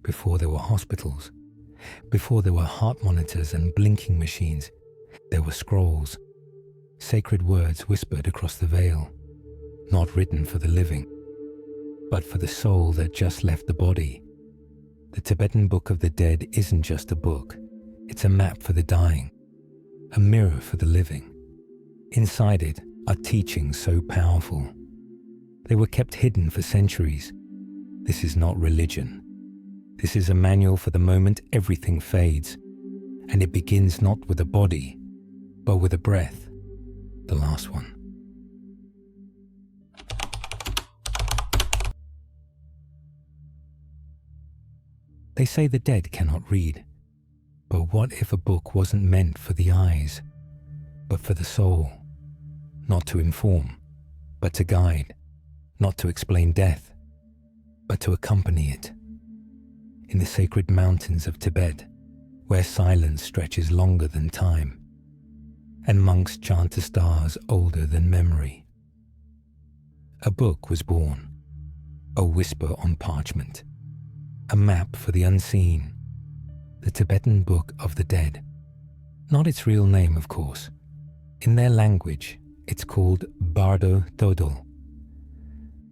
before there were hospitals, before there were heart monitors and blinking machines, there were scrolls, sacred words whispered across the veil, not written for the living, but for the soul that just left the body. The Tibetan Book of the Dead isn't just a book, it's a map for the dying, a mirror for the living. Inside it are teachings so powerful. They were kept hidden for centuries. This is not religion. This is a manual for the moment everything fades, and it begins not with a body, but with a breath, the last one. They say the dead cannot read, but what if a book wasn't meant for the eyes, but for the soul? Not to inform, but to guide, not to explain death, but to accompany it. In the sacred mountains of Tibet, where silence stretches longer than time, and monks chant to stars older than memory, a book was born, a whisper on parchment, a map for the unseen, the Tibetan Book of the Dead. Not its real name, of course. In their language, it's called Bardo Realm.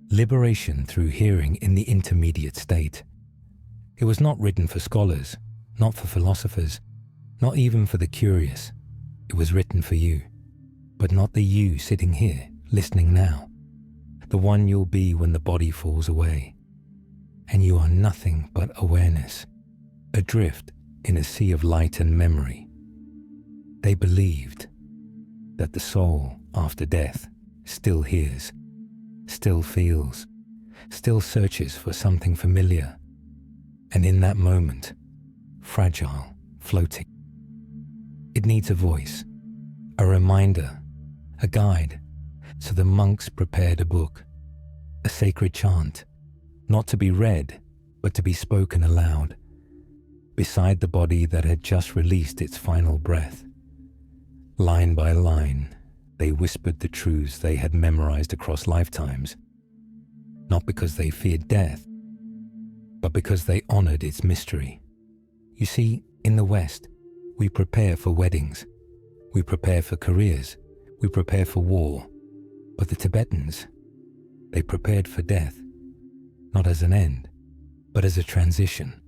Liberation through hearing in the intermediate state. It was not written for scholars, not for philosophers, not even for the curious. It was written for you, but not the you sitting here, listening now, the one you'll be when the body falls away. And you are nothing but awareness, adrift in a sea of light and memory. They believed that the soul, after death, still hears, still feels, still searches for something familiar, and in that moment, fragile, floating. It needs a voice, a reminder, a guide, so the monks prepared a book, a sacred chant, not to be read, but to be spoken aloud, beside the body that had just released its final breath. Line by line, they whispered the truths they had memorized across lifetimes, not because they feared death, but because they honored its mystery. You see, in the West, we prepare for weddings, we prepare for careers, we prepare for war, but the Tibetans, they prepared for death, not as an end, but as a transition,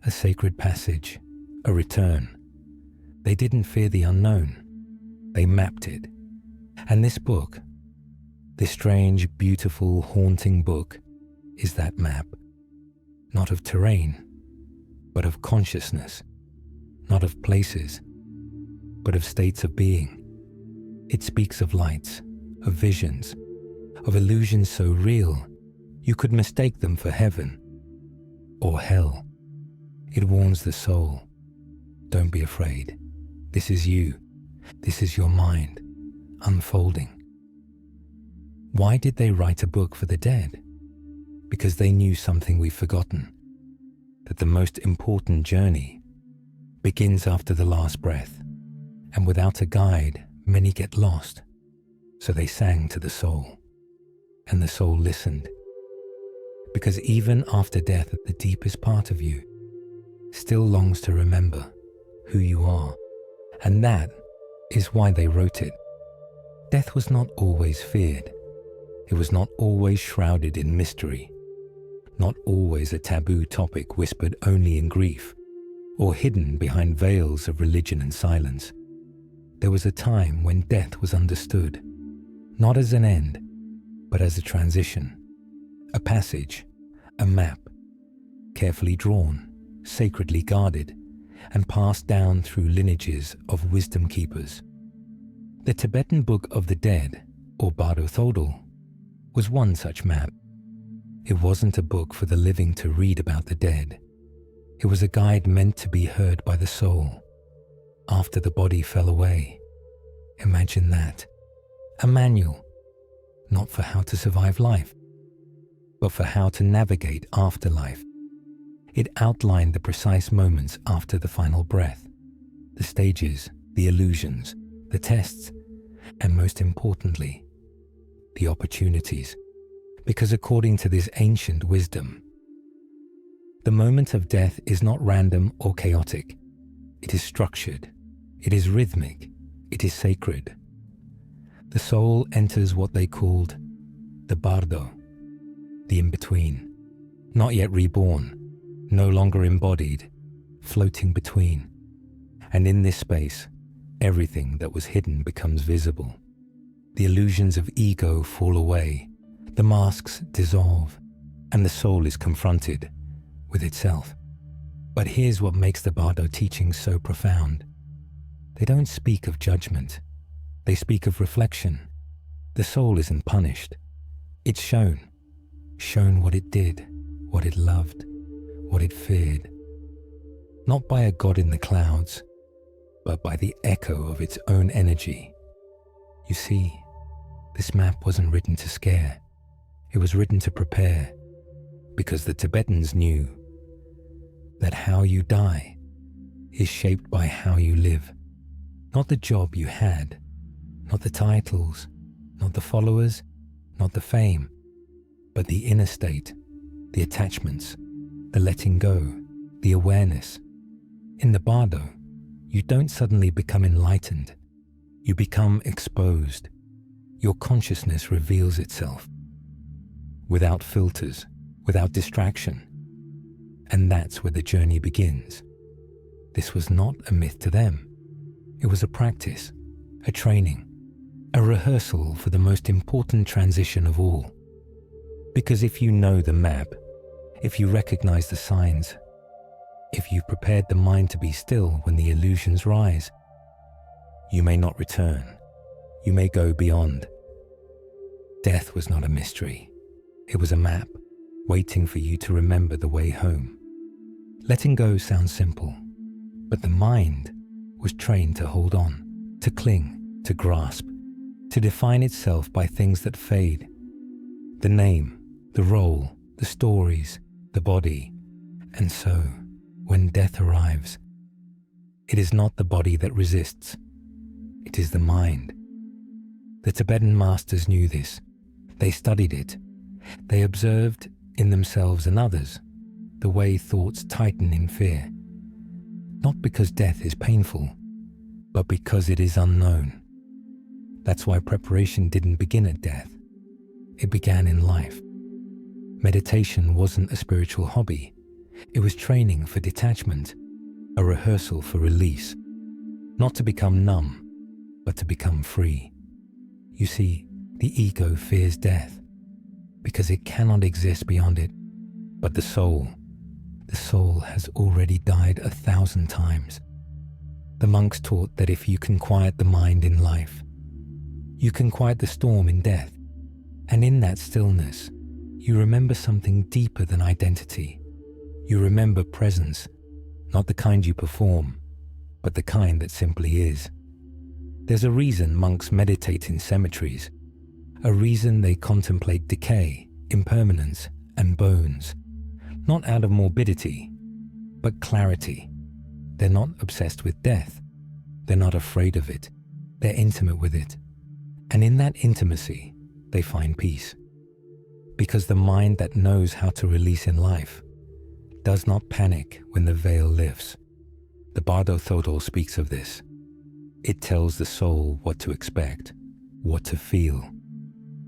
a sacred passage, a return. They didn't fear the unknown, they mapped it. And this book, this strange, beautiful, haunting book, is that map. Not of terrain, but of consciousness. Not of places, but of states of being. It speaks of lights, of visions, of illusions so real you could mistake them for heaven or hell. It warns the soul, don't be afraid. This is you. This is your mind, unfolding. Why did they write a book for the dead? Because they knew something we've forgotten, that the most important journey begins after the last breath, and without a guide, many get lost. So they sang to the soul, and the soul listened. Because even after death, the deepest part of you still longs to remember who you are, and that is why they wrote it. Death was not always feared. It was not always shrouded in mystery, not always a taboo topic whispered only in grief, or hidden behind veils of religion and silence. There was a time when death was understood, not as an end, but as a transition, a passage, a map, carefully drawn, sacredly guarded, and passed down through lineages of wisdom keepers. The Tibetan Book of the Dead, or Bardo Realm, was one such map. It wasn't a book for the living to read about the dead. It was a guide meant to be heard by the soul after the body fell away. Imagine that. A manual, not for how to survive life, but for how to navigate afterlife. It outlined the precise moments after the final breath, the stages, the illusions, the tests, and most importantly, the opportunities. Because according to this ancient wisdom, The moment of death is not random or chaotic. It is structured. It is rhythmic. It is sacred. The soul enters what they called the Bardo, the in-between, not yet reborn, no longer embodied, floating between. And in this space, everything that was hidden becomes visible. The illusions of ego fall away, the masks dissolve, and the soul is confronted with itself. But here's what makes the Bardo teachings so profound. They don't speak of judgment. They speak of reflection. The soul isn't punished. It's shown what it did, what it loved, what it feared. Not by a god in the clouds, but by the echo of its own energy. You see, this map wasn't written to scare. It was written to prepare, because the Tibetans knew that how you die is shaped by how you live. Not the job you had, not the titles, not the followers, not the fame, but the inner state, the attachments, the letting go, the awareness. In the Bardo, you don't suddenly become enlightened. You become exposed. Your consciousness reveals itself. Without filters, without distraction. And that's where the journey begins. This was not a myth to them. It was a practice, a training, a rehearsal for the most important transition of all. Because if you know the map, if you recognize the signs, if you've prepared the mind to be still when the illusions rise, you may not return. You may go beyond. Death was not a mystery. It was a map, waiting for you to remember the way home. Letting go sounds simple, but the mind was trained to hold on, to cling, to grasp, to define itself by things that fade. The name, the role, the stories, the body. And so, when death arrives, it is not the body that resists. It is the mind. The Tibetan masters knew this. They studied it. They observed in themselves and others the way thoughts tighten in fear. Not because death is painful, but because it is unknown. That's why preparation didn't begin at death. It began in life. Meditation wasn't a spiritual hobby. It was training for detachment, a rehearsal for release. Not to become numb, but to become free. You see, the ego fears death because it cannot exist beyond it. But the soul has already died 1,000 times. The monks taught that if you can quiet the mind in life, you can quiet the storm in death. And in that stillness, you remember something deeper than identity. You remember presence, not the kind you perform, but the kind that simply is. There's a reason monks meditate in cemeteries, a reason they contemplate decay, impermanence, and bones. Not out of morbidity, but clarity. They're not obsessed with death. They're not afraid of it. They're intimate with it. And in that intimacy, they find peace. Because the mind that knows how to release in life does not panic when the veil lifts. The Bardo Thodol speaks of this. It tells the soul what to expect, what to feel,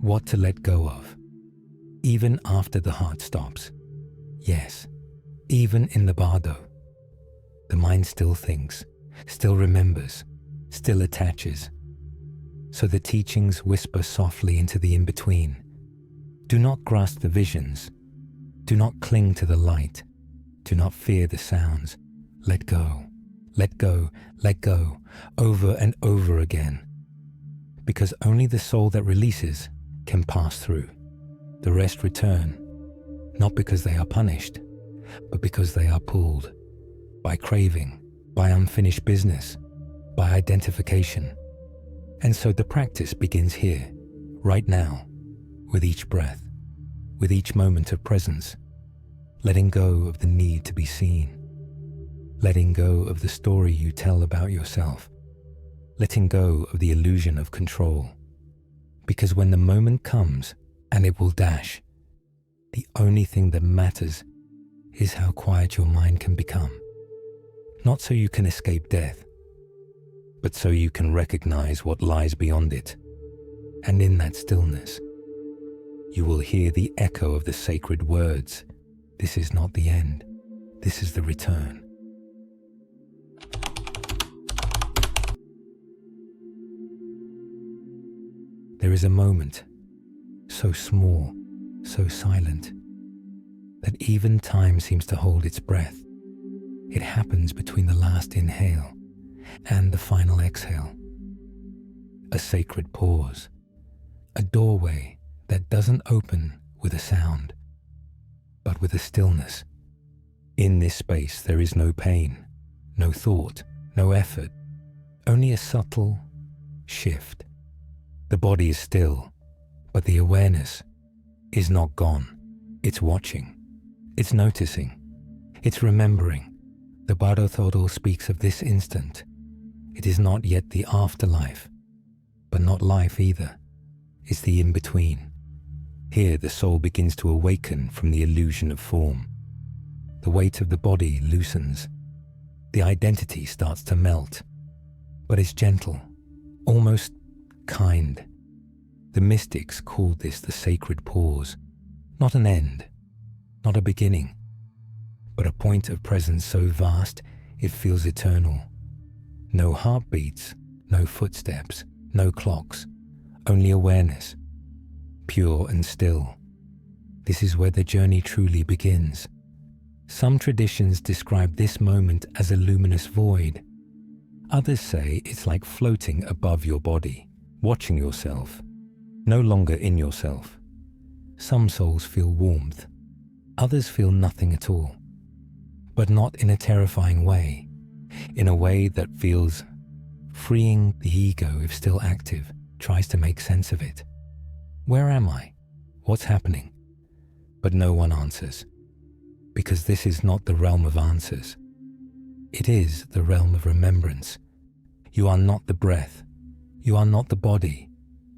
what to let go of, even after the heart stops. Yes, even in the Bardo, the mind still thinks, still remembers, still attaches. So the teachings whisper softly into the in-between. Do not grasp the visions. Do not cling to the light. Do not fear the sounds. Let go, let go, let go, over and over again. Because only the soul that releases can pass through. The rest return, not because they are punished, but because they are pulled by craving, by unfinished business, by identification. And so the practice begins here, right now, with each breath, with each moment of presence, letting go of the need to be seen, letting go of the story you tell about yourself, letting go of the illusion of control. Because when the moment comes, and it will dash, the only thing that matters is how quiet your mind can become. Not so you can escape death, but so you can recognize what lies beyond it. And in that stillness, you will hear the echo of the sacred words. This is not the end. This is the return. There is a moment, so small, so silent, that even time seems to hold its breath. It happens between the last inhale and the final exhale. A sacred pause, a doorway that doesn't open with a sound, but with a stillness. In this space there is no pain, no thought, no effort, only a subtle shift. The body is still, but the awareness is not gone. It's watching, it's noticing, it's remembering. The Bardo speaks of this instant. It is not yet the afterlife, but not life either. It's the in-between. Here the soul begins to awaken from the illusion of form. The weight of the body loosens. The identity starts to melt, but it's gentle, almost kind. The mystics called this the sacred pause, not an end, not a beginning, but a point of presence so vast it feels eternal. No heartbeats, no footsteps, no clocks, only awareness, pure and still. This is where the journey truly begins. Some traditions describe this moment as a luminous void. Others say it's like floating above your body, watching yourself, no longer in yourself. Some souls feel warmth, others feel nothing at all, but not in a terrifying way, in a way that feels freeing. The ego, if still active, tries to make sense of it. Where am I? What's happening? But no one answers, because this is not the realm of answers. It is the realm of remembrance. You are not the breath. You are not the body.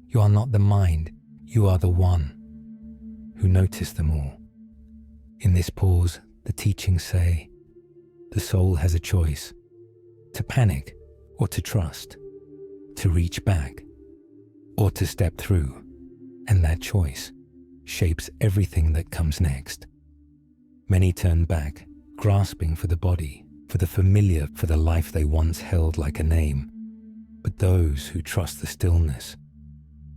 You are not the mind. You are the one who noticed them all. In this pause, the teachings say, the soul has a choice, to panic or to trust, to reach back or to step through, and that choice shapes everything that comes next. Many turn back, grasping for the body, for the familiar, for the life they once held like a name. But those who trust the stillness,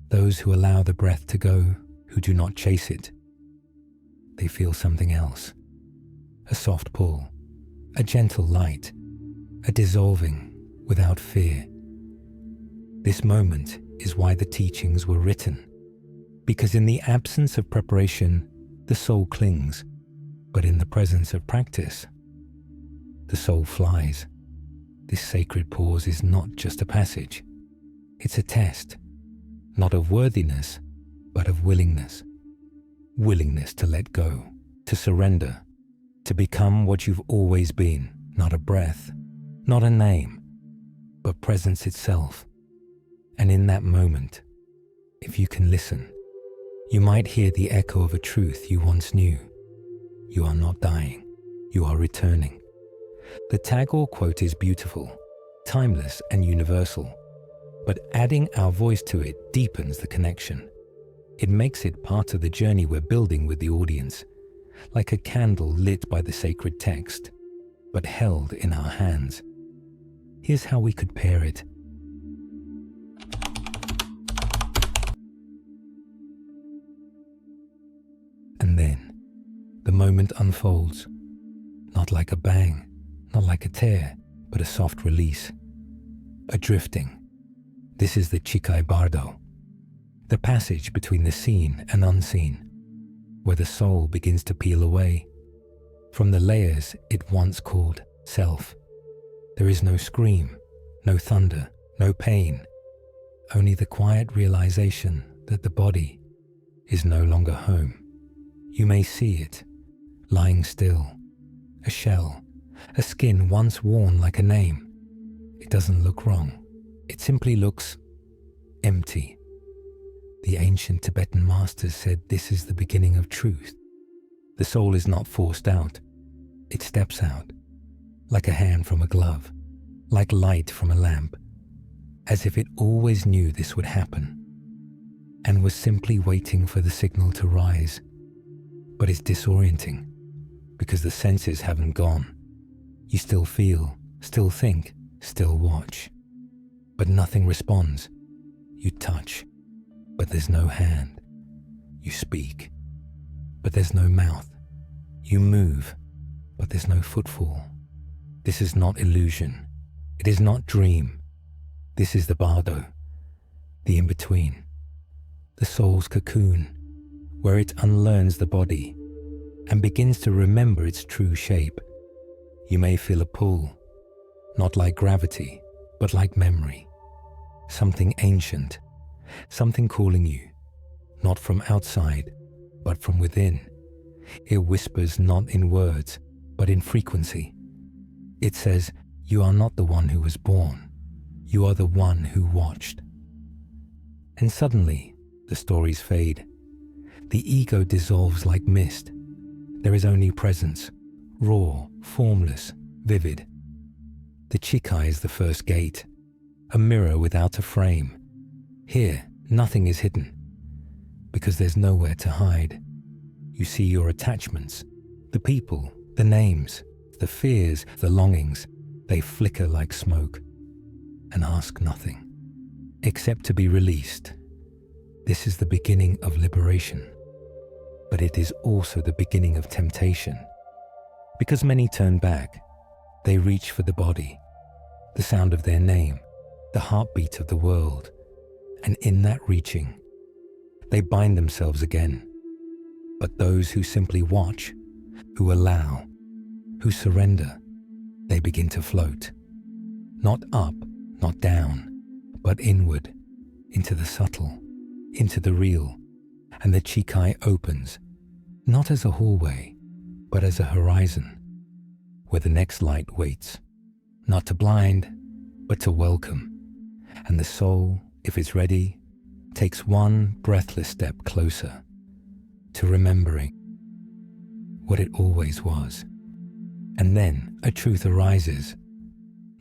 those who allow the breath to go, who do not chase it, they feel something else. A soft pull, a gentle light, a dissolving without fear. This moment is why the teachings were written, because in the absence of preparation, the soul clings, but in the presence of practice, the soul flies. This sacred pause is not just a passage. It's a test, not of worthiness, but of willingness. Willingness to let go, to surrender, to become what you've always been, not a breath, not a name, but presence itself. And in that moment, if you can listen, you might hear the echo of a truth you once knew. You are not dying, you are returning. The Tagore quote is beautiful, timeless and universal, but adding our voice to it deepens the connection. It makes it part of the journey we're building with the audience, like a candle lit by the sacred text, but held in our hands. Here's how we could pair it. And then, the moment unfolds, not like a bang, not like a tear, but a soft release, a drifting. This is the Chikai Bardo, the passage between the seen and unseen, where the soul begins to peel away from the layers it once called self. There is no scream, no thunder, no pain, only the quiet realization that the body is no longer home. You may see it, lying still, a shell, a skin once worn like a name. It doesn't look wrong. It simply looks empty. The ancient Tibetan masters said this is the beginning of truth. The soul is not forced out. It steps out, like a hand from a glove, like light from a lamp, as if it always knew this would happen, and was simply waiting for the signal to rise. But it's disorienting, because the senses haven't gone. You still feel, still think, still watch. But nothing responds. You touch, but there's no hand. You speak, but there's no mouth. You move, but there's no footfall. This is not illusion. It is not dream. This is the Bardo, the in-between, the soul's cocoon, where it unlearns the body and begins to remember its true shape. You may feel a pull, not like gravity, but like memory. Something ancient, something calling you, not from outside, but from within. It whispers not in words, but in frequency. It says, you are not the one who was born. You are the one who watched. And suddenly, the stories fade. The ego dissolves like mist. There is only presence, raw, formless, vivid. The Chikai is the first gate, a mirror without a frame. Here, nothing is hidden, because there's nowhere to hide. You see your attachments, the people, the names, the fears, the longings. They flicker like smoke and ask nothing, except to be released. This is the beginning of liberation, but it is also the beginning of temptation. Because many turn back, they reach for the body, the sound of their name, the heartbeat of the world, and in that reaching, they bind themselves again. But those who simply watch, who allow, who surrender, they begin to float, not up, not down, but inward, into the subtle, into the real, and the Chikai opens, not as a hallway, but as a horizon, where the next light waits, not to blind, but to welcome, and the soul, if it's ready, takes one breathless step closer to remembering what it always was. And then a truth arises,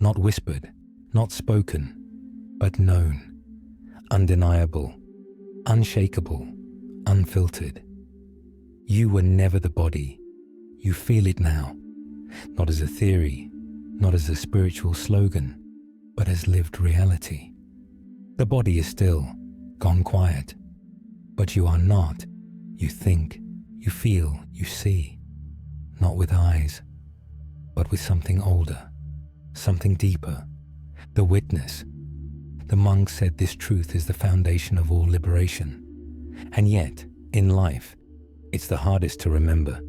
not whispered, not spoken, but known, undeniable, unshakable, unfiltered. You were never the body. You feel it now, not as a theory, not as a spiritual slogan, but as lived reality. The body is still, gone quiet, but you are not. You think, you feel, you see, not with eyes, but with something older, something deeper, the witness. The monk said this truth is the foundation of all liberation. And yet, in life, it's the hardest to remember.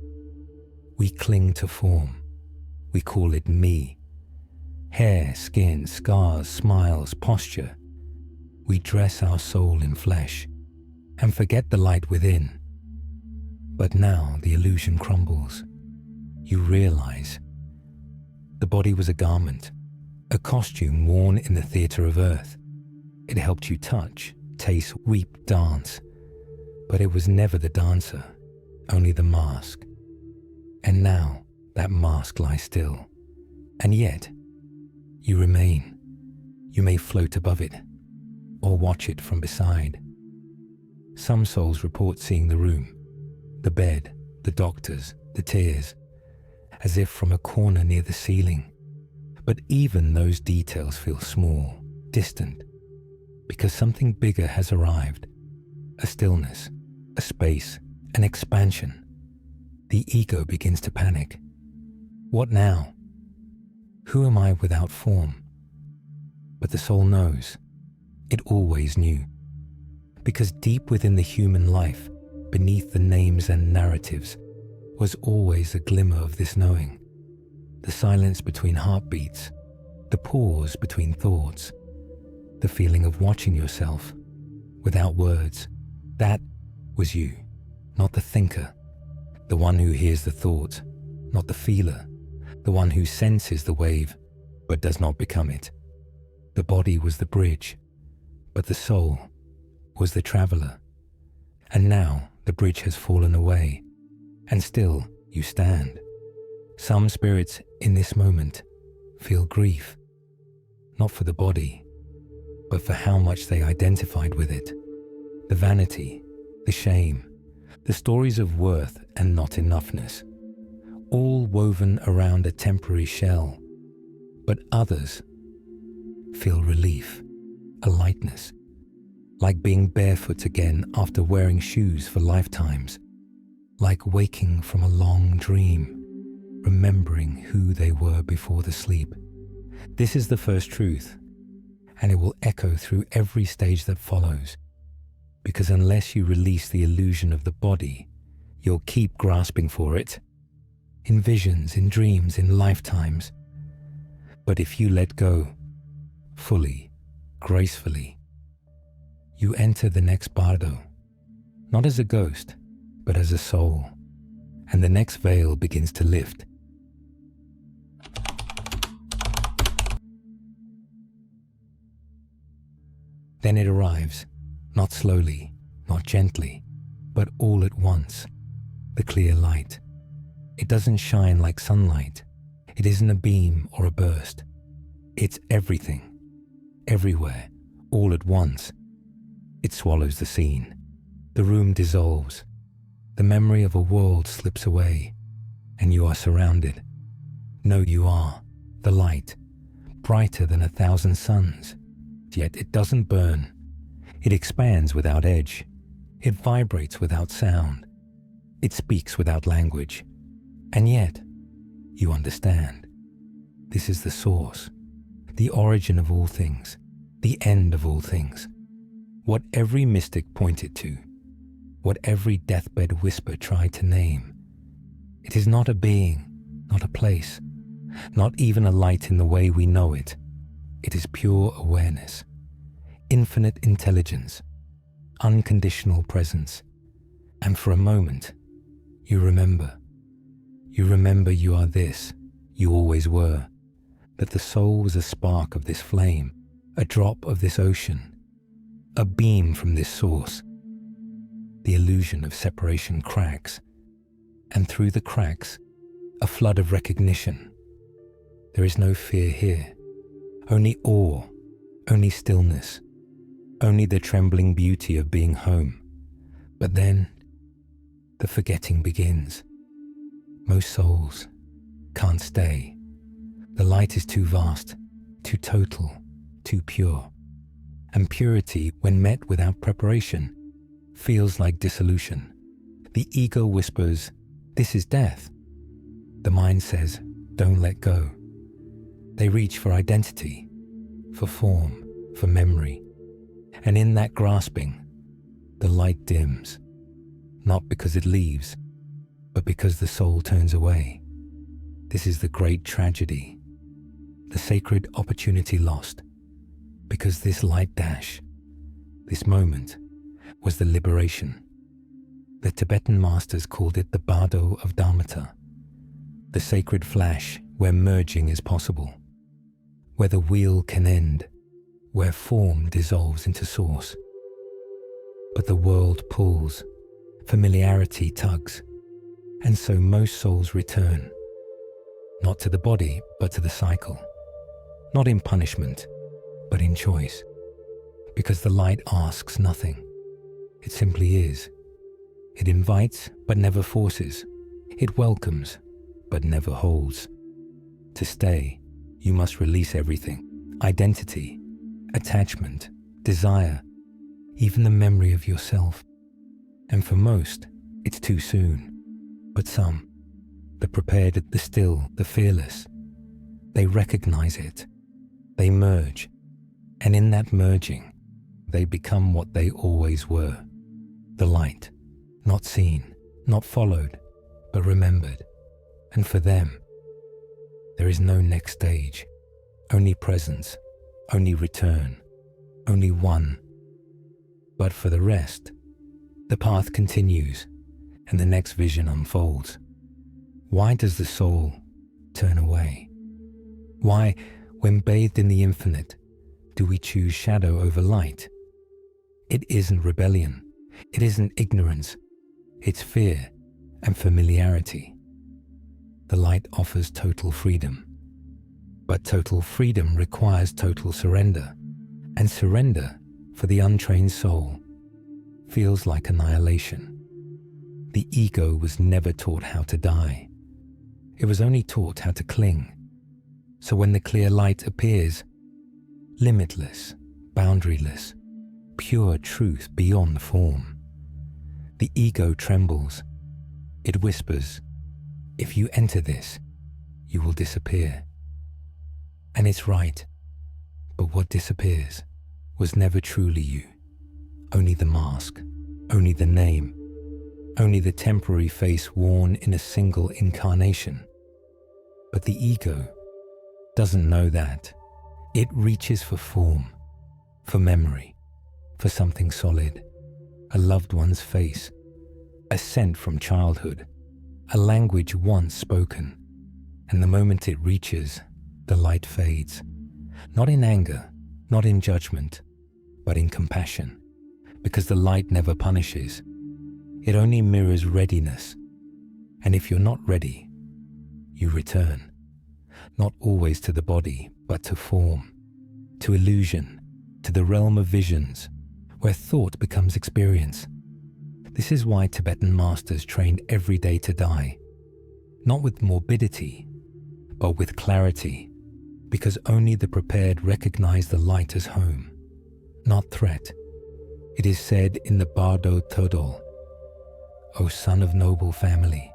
We cling to form. We call it me. Hair, skin, scars, smiles, posture. We dress our soul in flesh and forget the light within. But now the illusion crumbles. You realize the body was a garment, a costume worn in the theater of earth. It helped you touch, taste, weep, dance. But it was never the dancer, only the mask. And now that mask lies still. And yet, you remain. You may float above it, or watch it from beside. Some souls report seeing the room, the bed, the doctors, the tears, as if from a corner near the ceiling. But even those details feel small, distant, because something bigger has arrived. A stillness, a space, an expansion. The ego begins to panic. What now? Who am I without form? But the soul knows. It always knew. Because deep within the human life, beneath the names and narratives, was always a glimmer of this knowing. The silence between heartbeats, the pause between thoughts, the feeling of watching yourself without words. That was you, not the thinker, the one who hears the thought, not the feeler, the one who senses the wave but does not become it. The body was the bridge, but the soul was the traveler. And now the bridge has fallen away, and still you stand, Some spirits in this moment feel grief, not for the body, but for how much they identified with it. The vanity, the shame, the stories of worth and not enoughness, all woven around a temporary shell. But others feel relief, a lightness, like being barefoot again after wearing shoes for lifetimes, like waking from a long dream, remembering who they were before the sleep. This is the first truth, and it will echo through every stage that follows, because unless you release the illusion of the body, you'll keep grasping for it, in visions, in dreams, in lifetimes. But if you let go, fully, gracefully, you enter the next Bardo, not as a ghost, but as a soul, and the next veil begins to lift. Then it arrives, not slowly, not gently, but all at once, the clear light. It doesn't shine like sunlight. It isn't a beam or a burst. It's everything, everywhere, all at once. It swallows the scene. The room dissolves. The memory of a world slips away, and you are surrounded. No, you are, the light, brighter than 1,000 suns. Yet it doesn't burn. It expands without edge. It vibrates without sound. It speaks without language. And yet, you understand. This is the source, the origin of all things, the end of all things. What every mystic pointed to, what every deathbed whisper tried to name. It is not a being, not a place, not even a light in the way we know it. It is pure awareness, infinite intelligence, unconditional presence. And for a moment, you remember. You remember you are this, you always were, that the soul was a spark of this flame, a drop of this ocean, a beam from this source. The illusion of separation cracks, and through the cracks, a flood of recognition. There is no fear here, only awe, only stillness, only the trembling beauty of being home. But then, the forgetting begins. Most souls can't stay. The light is too vast, too total, too pure. And purity, when met without preparation, feels like dissolution. The ego whispers, "This is death." The mind says, "Don't let go." They reach for identity, for form, for memory. And in that grasping, the light dims, not because it leaves, but because the soul turns away. This is the great tragedy, the sacred opportunity lost, because this light dash, this moment, was the liberation. The Tibetan masters called it the Bardo of Dharmata, the sacred flash where merging is possible, where the wheel can end, where form dissolves into source. But the world pulls, familiarity tugs, and so most souls return, not to the body, but to the cycle, not in punishment, but in choice, because the light asks nothing. It simply is. It invites, but never forces. It welcomes, but never holds. To stay, you must release everything: identity, attachment, desire, even the memory of yourself. And for most, it's too soon. But some, the prepared, the still, the fearless, they recognize it. They merge. And in that merging, they become what they always were. The light, not seen, not followed, but remembered. And for them, there is no next stage, only presence, only return, only one. But for the rest, the path continues and the next vision unfolds. Why does the soul turn away? Why, when bathed in the infinite, do we choose shadow over light? It isn't rebellion. It isn't ignorance. It's fear and familiarity. the light offers total freedom. But total freedom requires total surrender, and surrender, for the untrained soul, feels like annihilation. The ego was never taught how to die. It was only taught how to cling. So when the clear light appears, limitless, boundaryless, pure truth beyond form, the ego trembles. It whispers, if you enter this, you will disappear. And it's right, but what disappears was never truly you. Only the mask, only the name, only the temporary face worn in a single incarnation. But the ego doesn't know that. It reaches for form, for memory, for something solid, a loved one's face, a scent from childhood, a language once spoken, and the moment it reaches, the light fades, not in anger, not in judgment, but in compassion, because the light never punishes. It only mirrors readiness, and if you're not ready, you return, not always to the body, but to form, to illusion, to the realm of visions, where thought becomes experience. This is why Tibetan masters trained every day to die, not with morbidity, but with clarity, because only the prepared recognize the light as home, not threat. It is said in the Bardo Realm, O son of noble family,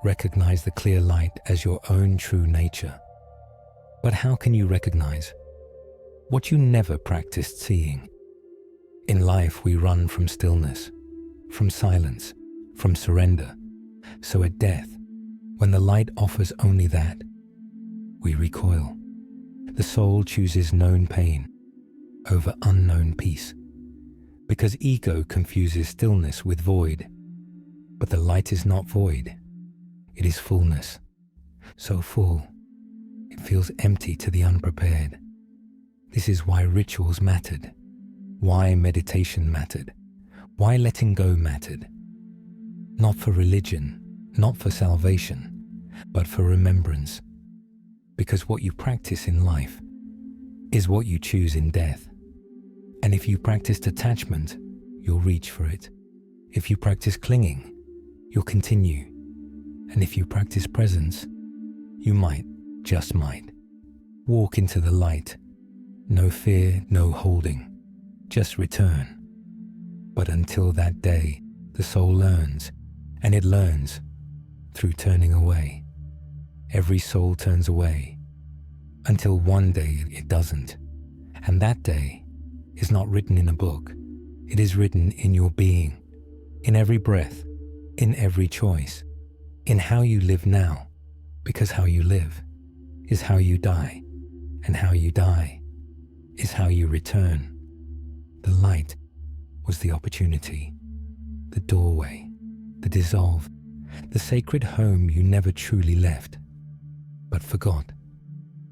recognize the clear light as your own true nature. But how can you recognize what you never practiced seeing? In life we run from stillness, from silence, from surrender. So at death, when the light offers only that, we recoil. The soul chooses known pain over unknown peace, because ego confuses stillness with void. But the light is not void, it is fullness. So full, it feels empty to the unprepared. This is why rituals mattered, why meditation mattered, why letting go mattered. Not for religion, not for salvation, but for remembrance. Because what you practice in life is what you choose in death. And if you practice detachment, you'll reach for it. If you practice clinging, you'll continue. And if you practice presence, you might, just might, walk into the light. No fear, no holding, just return. But until that day, the soul learns, and it learns through turning away. Every soul turns away, until one day it doesn't. And that day is not written in a book. It is written in your being, in every breath, in every choice, in how you live now, because how you live is how you die, and how you die is how you return. The light was the opportunity, the doorway, the dissolve, the sacred home you never truly left, but forgot.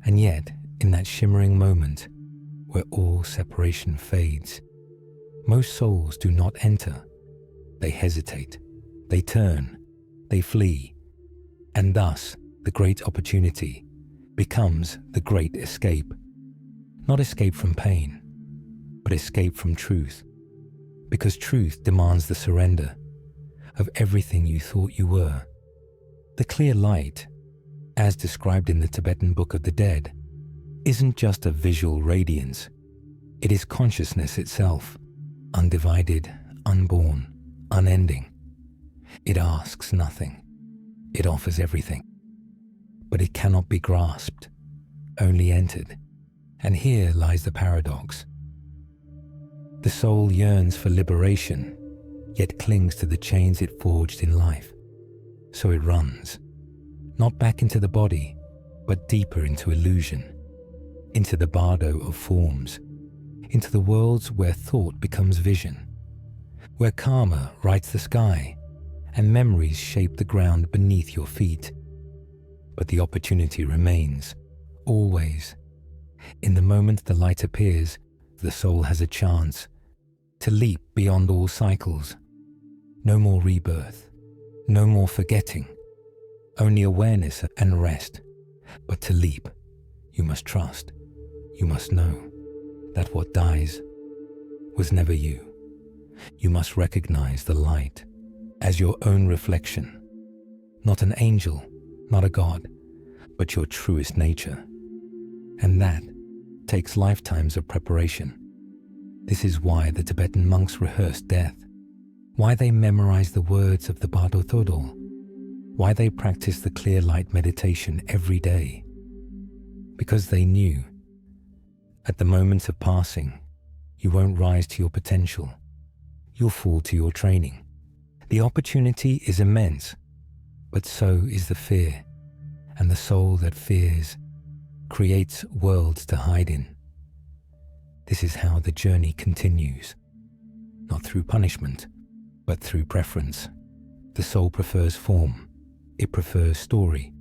And yet, in that shimmering moment where all separation fades, most souls do not enter. They hesitate, they turn, they flee, and thus the great opportunity becomes the great escape. Not escape from pain, but escape from truth, because truth demands the surrender of everything you thought you were. The clear light, as described in the Tibetan Book of the Dead, isn't just a visual radiance. It is consciousness itself, undivided, unborn, unending. It asks nothing. It offers everything. But it cannot be grasped, only entered. And here lies the paradox. The soul yearns for liberation, yet clings to the chains it forged in life. So it runs, not back into the body, but deeper into illusion, into the bardo of forms, into the worlds where thought becomes vision, where karma writes the sky and memories shape the ground beneath your feet. But the opportunity remains, always. In the moment the light appears, the soul has a chance to leap beyond all cycles. No more rebirth, no more forgetting, only awareness and rest. But to leap, you must trust. You must know that what dies was never you. You must recognize the light as your own reflection, not an angel, not a god, but your truest nature. And that takes lifetimes of preparation. This is why the Tibetan monks rehearse death, why they memorize the words of the Bardo Realm, why they practice the clear light meditation every day. Because they knew, at the moment of passing, you won't rise to your potential. You'll fall to your training. The opportunity is immense, but so is the fear, and the soul that fears creates worlds to hide in. This is how the journey continues, not through punishment, but through preference. The soul prefers form, it prefers story,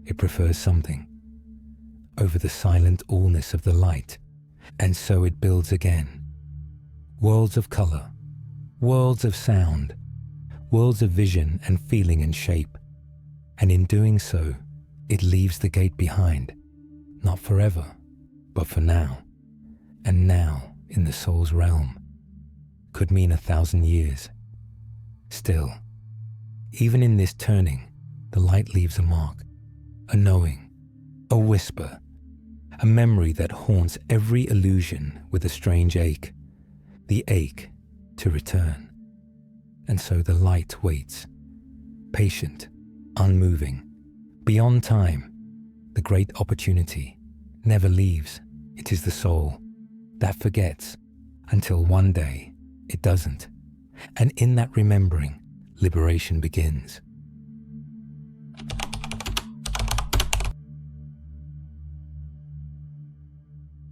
it prefers something, over the silent allness of the light, and so it builds again. Worlds of color, worlds of sound, worlds of vision and feeling and shape, and in doing so, it leaves the gate behind, not forever, but for now. And now, in the soul's realm, could mean 1,000 years. Still, even in this turning, the light leaves a mark, a knowing, a whisper, a memory that haunts every illusion with a strange ache, the ache to return. And so the light waits, patient, unmoving, beyond time. The great opportunity never leaves. It is the soul that forgets until one day it doesn't. And in that remembering, liberation begins.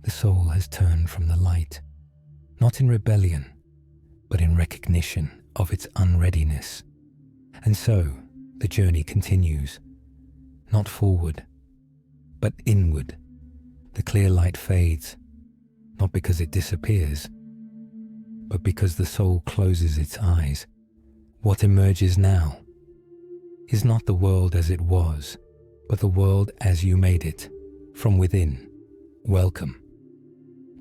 The soul has turned from the light, not in rebellion, but in recognition of its unreadiness. And so the journey continues, not forward, but inward. The clear light fades, not because it disappears, but because the soul closes its eyes. What emerges now is not the world as it was, but the world as you made it, from within. Welcome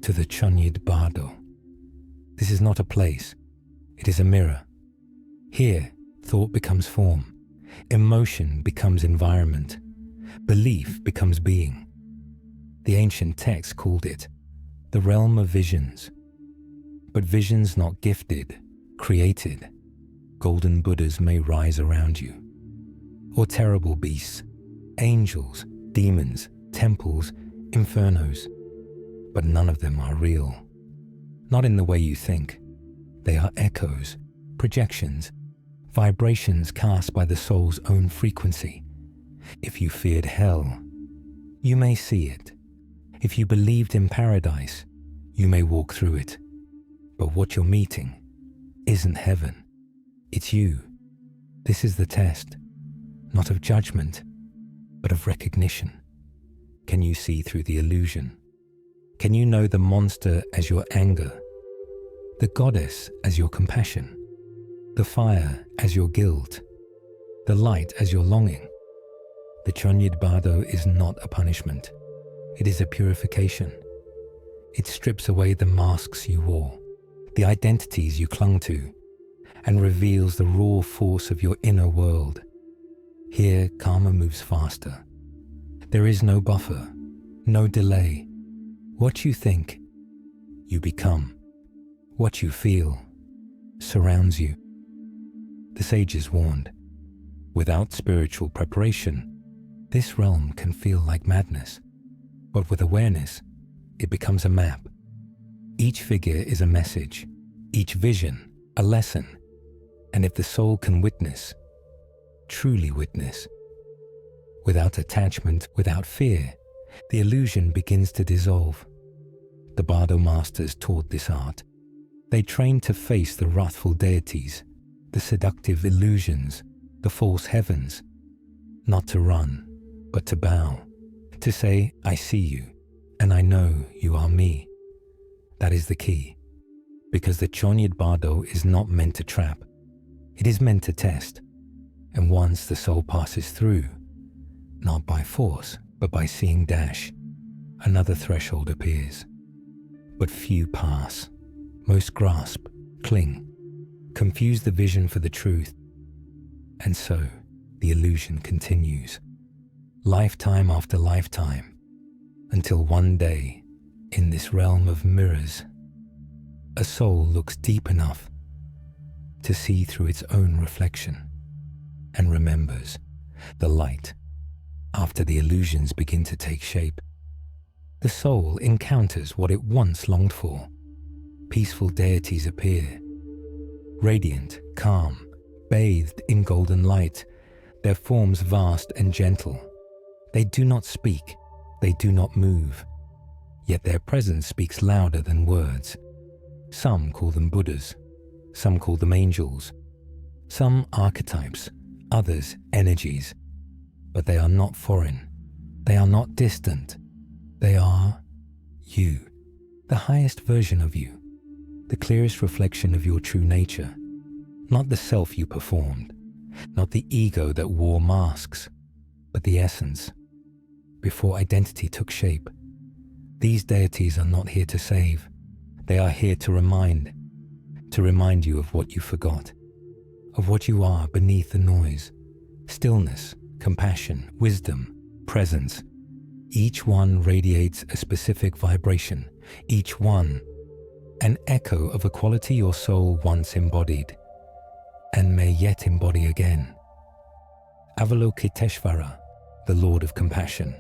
to the Chunyid Bardo. This is not a place, it is a mirror. Here, thought becomes form, emotion becomes environment, belief becomes being. The ancient text called it the realm of visions. But visions not gifted, created. Golden Buddhas may rise around you, or terrible beasts, angels, demons, temples, infernos. But none of them are real. Not in the way you think. They are echoes, projections, vibrations cast by the soul's own frequency. If you feared hell, you may see it. If you believed in paradise, you may walk through it. But what you're meeting isn't heaven. It's you. This is the test, not of judgment, but of recognition. Can you see through the illusion? Can you know the monster as your anger, the goddess as your compassion, the fire as your guilt, the light as your longing? The Chunyid Bardo is not a punishment. It is a purification. It strips away the masks you wore, the identities you clung to, and reveals the raw force of your inner world. Here, karma moves faster. There is no buffer, no delay. What you think, you become. What you feel surrounds you. The sages warned, without spiritual preparation, this realm can feel like madness. But with awareness, it becomes a map. Each figure is a message, each vision a lesson. And if the soul can witness, truly witness, without attachment, without fear, the illusion begins to dissolve. The Bardo masters taught this art. They trained to face the wrathful deities, the seductive illusions, the false heavens, not to run, but to bow, to say, I see you, and I know you are me. That is the key, because the Chunyid Bardo is not meant to trap. It is meant to test, and once the soul passes through, not by force, but by seeing dash. Another threshold appears. But few pass. Most grasp, cling, confuse the vision for the truth. And so, the illusion continues, lifetime after lifetime, until one day, in this realm of mirrors, a soul looks deep enough to see through its own reflection and remembers the light. After the illusions begin to take shape, the soul encounters what it once longed for. Peaceful deities appear, radiant, calm, bathed in golden light, their forms vast and gentle. They do not speak, they do not move, yet their presence speaks louder than words. Some call them Buddhas, some call them angels, some archetypes, others energies. But they are not foreign, they are not distant. They are you, the highest version of you, the clearest reflection of your true nature, not the self you performed, not the ego that wore masks, but the essence. Before identity took shape, these deities are not here to save. They are here to remind you of what you forgot, of what you are beneath the noise, stillness, compassion, wisdom, presence. Each one radiates a specific vibration, each one an echo of a quality your soul once embodied and may yet embody again. Avalokiteshvara, the Lord of Compassion.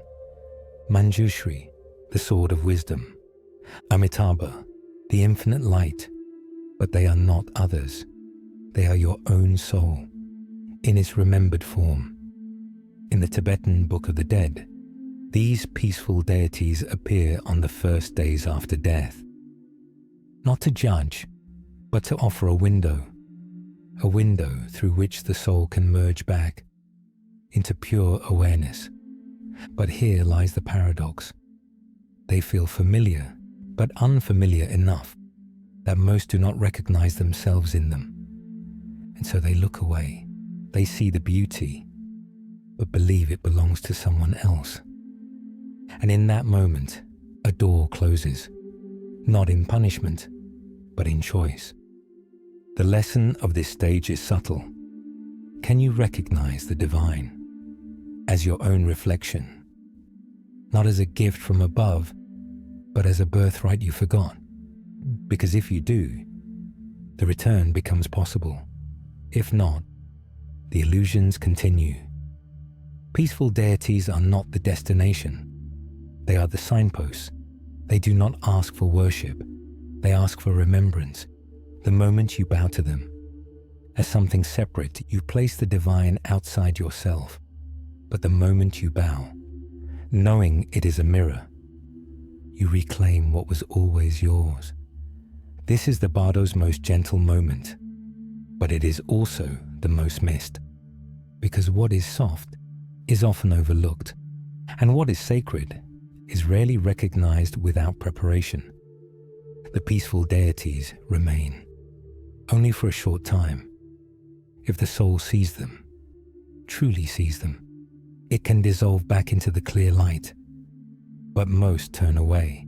Manjushri, the Sword of Wisdom. Amitabha, the Infinite Light. But they are not others. They are your own soul, in its remembered form. In the Tibetan Book of the Dead, these peaceful deities appear on the first days after death, not to judge, but to offer a window through which the soul can merge back into pure awareness. But here lies the paradox. They feel familiar, but unfamiliar enough that most do not recognize themselves in them. And so they look away. They see the beauty, but believe it belongs to someone else. And in that moment, a door closes, not in punishment, but in choice. The lesson of this stage is subtle. Can you recognize the divine as your own reflection, not as a gift from above, but as a birthright you forgot? Because if you do, the return becomes possible. If not, the illusions continue. Peaceful deities are not the destination. They are the signposts. They do not ask for worship. They ask for remembrance. The moment you bow to them, as something separate, you place the divine outside yourself. But the moment you bow, knowing it is a mirror, you reclaim what was always yours. This is the Bardo's most gentle moment, but it is also the most missed, because what is soft is often overlooked, and what is sacred is rarely recognized without preparation. The peaceful deities remain, only for a short time. If the soul sees them, truly sees them, it can dissolve back into the clear light. But most turn away,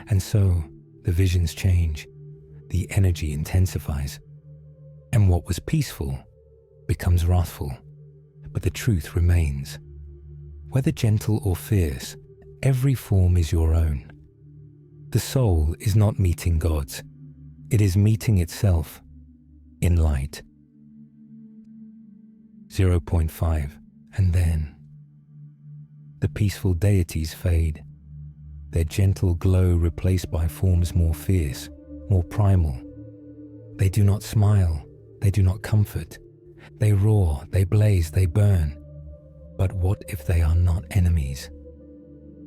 and so the visions change, the energy intensifies, and what was peaceful becomes wrathful, but the truth remains. Whether gentle or fierce, every form is your own. The soul is not meeting gods, it is meeting itself in light. 0.5, and then the peaceful deities fade, their gentle glow replaced by forms more fierce, more primal. They do not smile, they do not comfort. They roar, they blaze, they burn. But what if they are not enemies?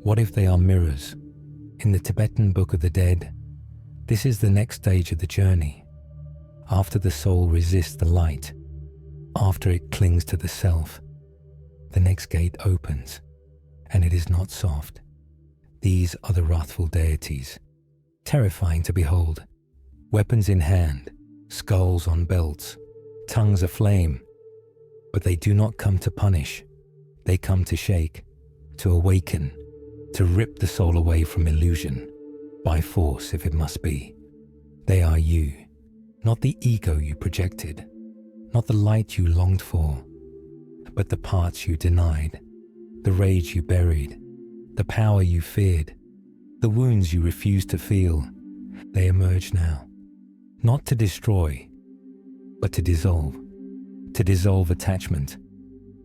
What if they are mirrors? In the Tibetan Book of the Dead, this is the next stage of the journey. After the soul resists the light, after it clings to the self, the next gate opens, and it is not soft. These are the wrathful deities, terrifying to behold, weapons in hand, skulls on belts, tongues aflame. But they do not come to punish, They come to shake, to awaken, to rip the soul away from illusion, by force if it must be. They are you, not the ego you projected, not the light you longed for, but the parts you denied, the rage you buried, the power you feared, the wounds you refused to feel. They emerge now, not to destroy, but to dissolve attachment,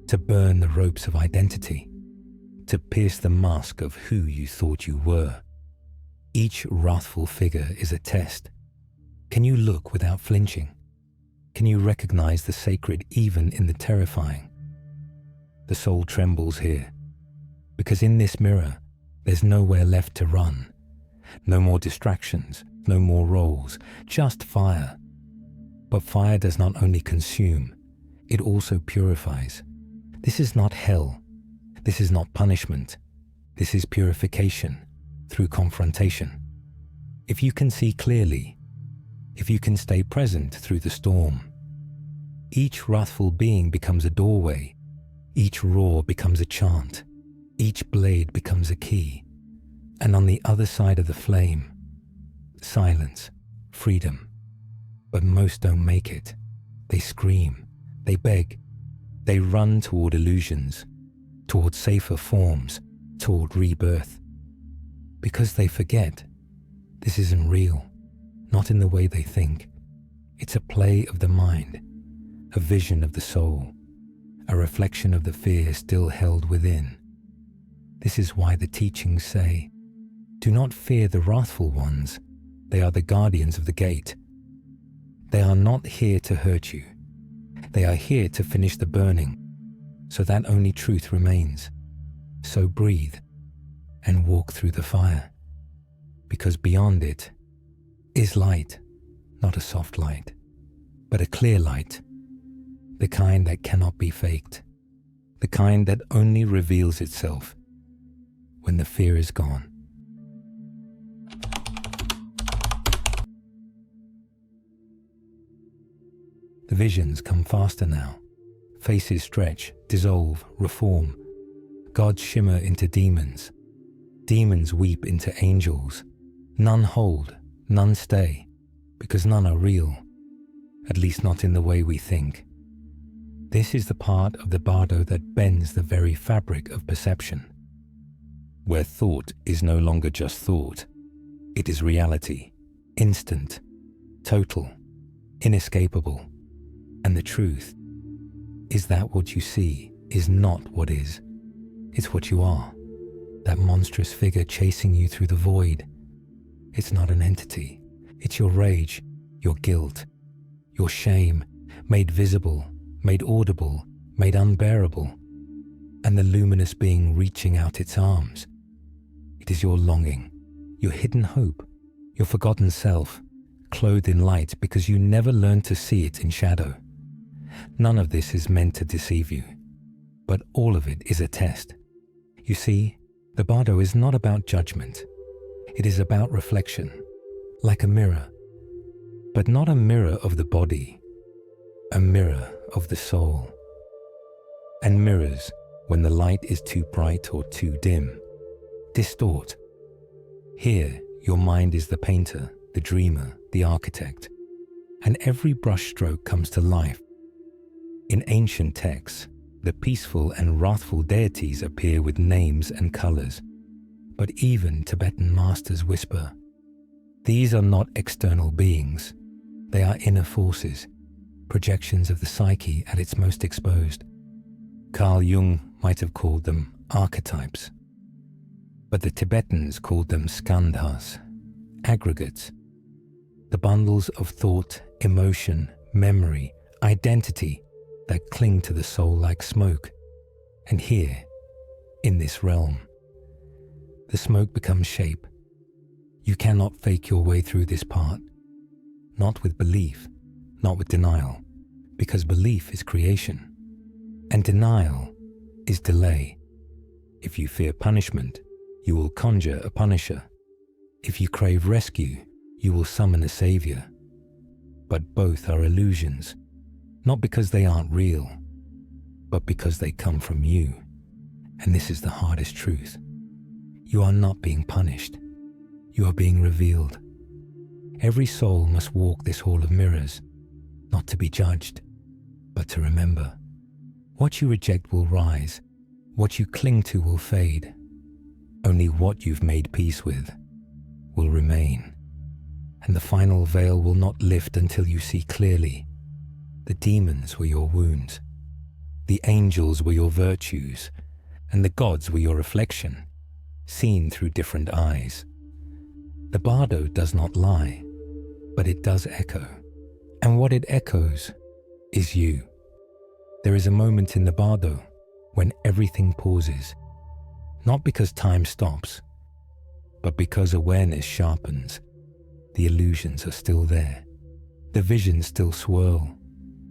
to burn the ropes of identity, to pierce the mask of who you thought you were. Each wrathful figure is a test. Can you look without flinching? Can you recognize the sacred even in the terrifying? The soul trembles here, because in this mirror, there's nowhere left to run. No more distractions, no more roles, just fire. But fire does not only consume, it also purifies. This is not hell. This is not punishment. This is purification through confrontation. If you can see clearly, if you can stay present through the storm, each wrathful being becomes a doorway, each roar becomes a chant, each blade becomes a key, and on the other side of the flame, silence, freedom. But most don't make it. They scream, they beg, they run toward illusions, toward safer forms, toward rebirth. Because they forget, this isn't real, not in the way they think. It's a play of the mind, a vision of the soul, a reflection of the fear still held within. This is why the teachings say, do not fear the wrathful ones. They are the guardians of the gate. They are not here to hurt you. They are here to finish the burning, so that only truth remains. So breathe and walk through the fire, because beyond it is light, not a soft light, but a clear light, the kind that cannot be faked, the kind that only reveals itself when the fear is gone. The visions come faster now. Faces stretch, dissolve, reform. Gods shimmer into demons. Demons weep into angels. None hold, none stay, because none are real, at least not in the way we think. This is the part of the Bardo that bends the very fabric of perception, where thought is no longer just thought. It is reality, instant, total, inescapable. And the truth is that what you see is not what is. It's what you are. That monstrous figure chasing you through the void. It's not an entity. It's your rage, your guilt, your shame, made visible, made audible, made unbearable. And the luminous being reaching out its arms. It is your longing, your hidden hope, your forgotten self, clothed in light because you never learned to see it in shadow. None of this is meant to deceive you, but all of it is a test. You see, the Bardo is not about judgment. It is about reflection, like a mirror, but not a mirror of the body, a mirror of the soul. And mirrors, when the light is too bright or too dim, distort. Here, your mind is the painter, the dreamer, the architect, and every brushstroke comes to life. In ancient texts, the peaceful and wrathful deities appear with names and colors, but even Tibetan masters whisper, these are not external beings, they are inner forces, projections of the psyche at its most exposed. Carl Jung might have called them archetypes, but the Tibetans called them skandhas, aggregates, the bundles of thought, emotion, memory, identity that cling to the soul like smoke. And here, in this realm, the smoke becomes shape. You cannot fake your way through this part, not with belief, not with denial, because belief is creation, and denial is delay. If you fear punishment, you will conjure a punisher. If you crave rescue, you will summon a savior. But both are illusions, not because they aren't real, but because they come from you. And this is the hardest truth. You are not being punished. You are being revealed. Every soul must walk this hall of mirrors, not to be judged, but to remember. What you reject will rise. What you cling to will fade. Only what you've made peace with will remain. And the final veil will not lift until you see clearly. The demons were your wounds. The angels were your virtues. And the gods were your reflection, seen through different eyes. The Bardo does not lie, but it does echo. And what it echoes is you. There is a moment in the Bardo when everything pauses, not because time stops, but because awareness sharpens. The illusions are still there. The visions still swirl,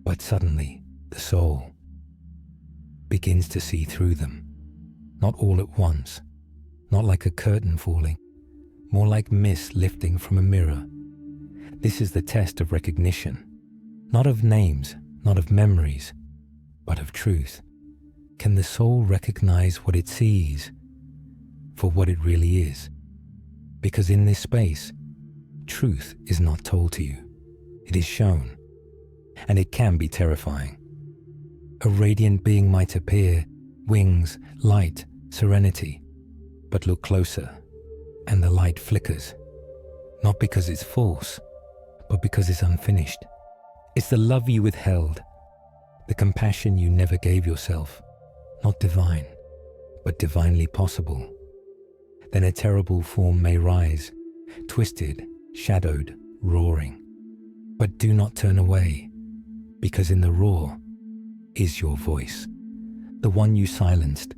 but suddenly the soul begins to see through them. Not all at once, not like a curtain falling, more like mist lifting from a mirror. This is the test of recognition, not of names, not of memories, but of truth. Can the soul recognize what it sees for what it really is? Because in this space, truth is not told to you. It is shown, and it can be terrifying. A radiant being might appear, wings, light, serenity, but look closer, and the light flickers, not because it's false, but because it's unfinished. It's the love you withheld, the compassion you never gave yourself, not divine, but divinely possible. Then a terrible form may rise, twisted, shadowed, roaring. But do not turn away, because in the roar is your voice, the one you silenced,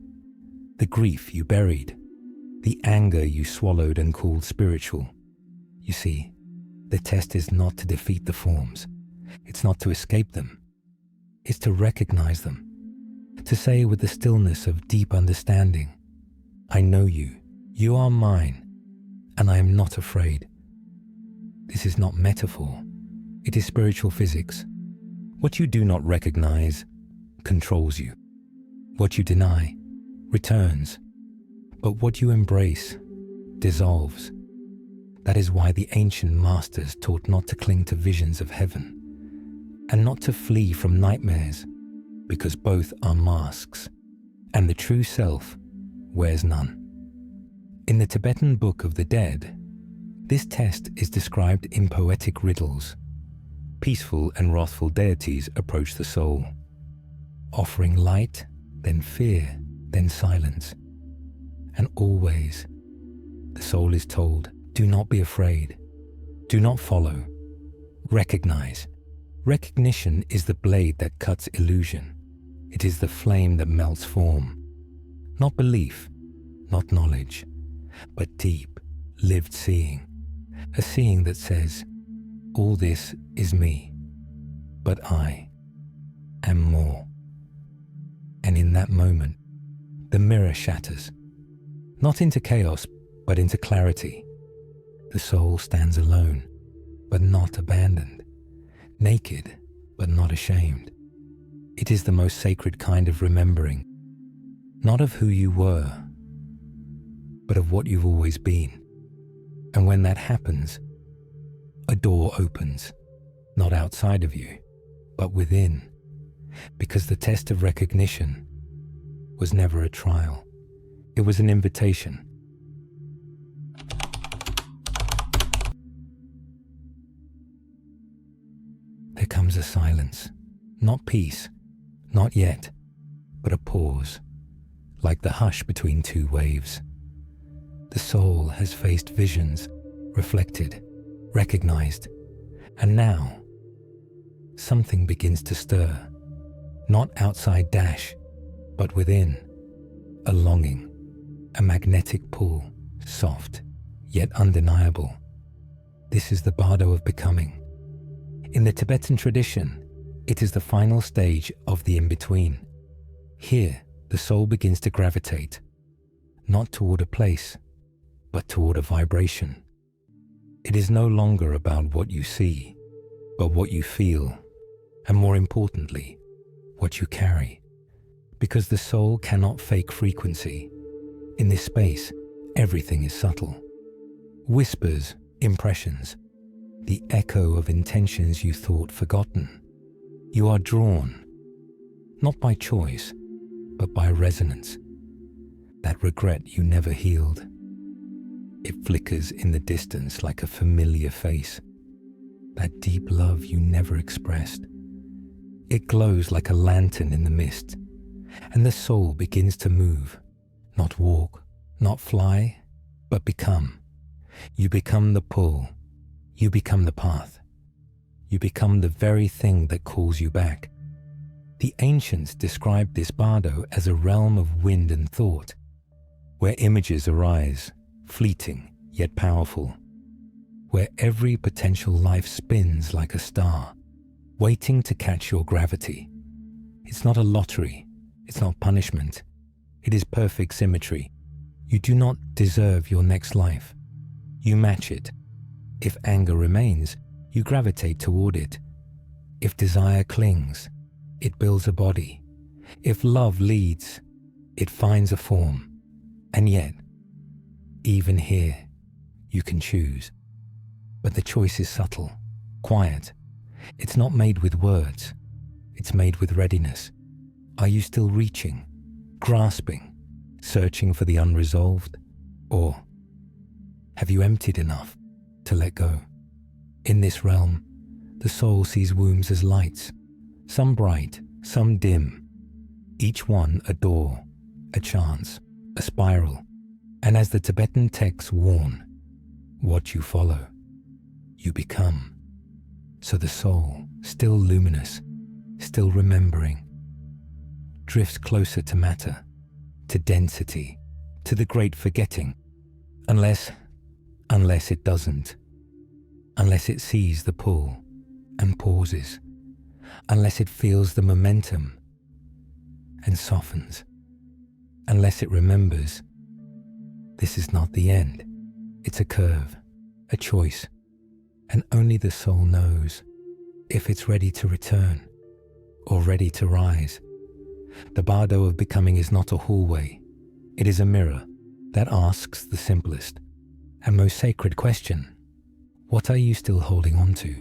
the grief you buried, the anger you swallowed and called spiritual. You see, the test is not to defeat the forms. It's not to escape them. It's to recognize them, to say with the stillness of deep understanding, I know you, you are mine, and I am not afraid. This is not metaphor. It is spiritual physics. What you do not recognize controls you. What you deny returns. But what you embrace dissolves. That is why the ancient masters taught not to cling to visions of heaven and not to flee from nightmares, because both are masks, and the true self wears none. In the Tibetan Book of the Dead, this test is described in poetic riddles. Peaceful and wrathful deities approach the soul, offering light, then fear, then silence. And always, the soul is told, do not be afraid, do not follow, recognize. Recognition is the blade that cuts illusion. It is the flame that melts form. Not belief, not knowledge, but deep, lived seeing. A seeing that says, all this is me, but I am more. And in that moment, the mirror shatters, not into chaos, but into clarity. The soul stands alone, but not abandoned, naked, but not ashamed. It is the most sacred kind of remembering, not of who you were, but of what you've always been. And when that happens, a door opens, not outside of you, but within, because the test of recognition was never a trial. It was an invitation. There comes a silence, not peace, not yet, but a pause, like the hush between two waves. The soul has faced visions, reflected, recognized, and now something begins to stir, not outside dash, but within, a longing, a magnetic pull, soft, yet undeniable. This is the Bardo of becoming. In the Tibetan tradition, it is the final stage of the in-between. Here, the soul begins to gravitate, not toward a place, but toward a vibration. It is no longer about what you see, but what you feel, and more importantly, what you carry. Because the soul cannot fake frequency. In this space, everything is subtle. Whispers, impressions, the echo of intentions you thought forgotten. You are drawn, not by choice, but by resonance. That regret you never healed. It flickers in the distance like a familiar face. That deep love you never expressed. It glows like a lantern in the mist, and the soul begins to move, not walk, not fly, but become. You become the pull. You become the path. You become the very thing that calls you back. The ancients described this bardo as a realm of wind and thought, where images arise, fleeting yet powerful, where every potential life spins like a star, waiting to catch your gravity. It's not a lottery. It's not punishment. It is perfect symmetry. You do not deserve your next life. You match it. If anger remains, you gravitate toward it. If desire clings, it builds a body. If love leads, it finds a form. And yet, even here, you can choose. But the choice is subtle, quiet. It's not made with words. It's made with readiness. Are you still reaching, grasping, searching for the unresolved? Or have you emptied enough to let go? In this realm, the soul sees wombs as lights, some bright, some dim, each one a door, a chance, a spiral. And as the Tibetan texts warn, what you follow, you become. So the soul, still luminous, still remembering, drifts closer to matter, to density, to the great forgetting, unless it doesn't, unless it sees the pull and pauses, unless it feels the momentum and softens, unless it remembers this is not the end, it's a curve, a choice, and only the soul knows if it's ready to return or ready to rise. The bardo of becoming is not a hallway. It is a mirror that asks the simplest and most sacred question. What are you still holding on to?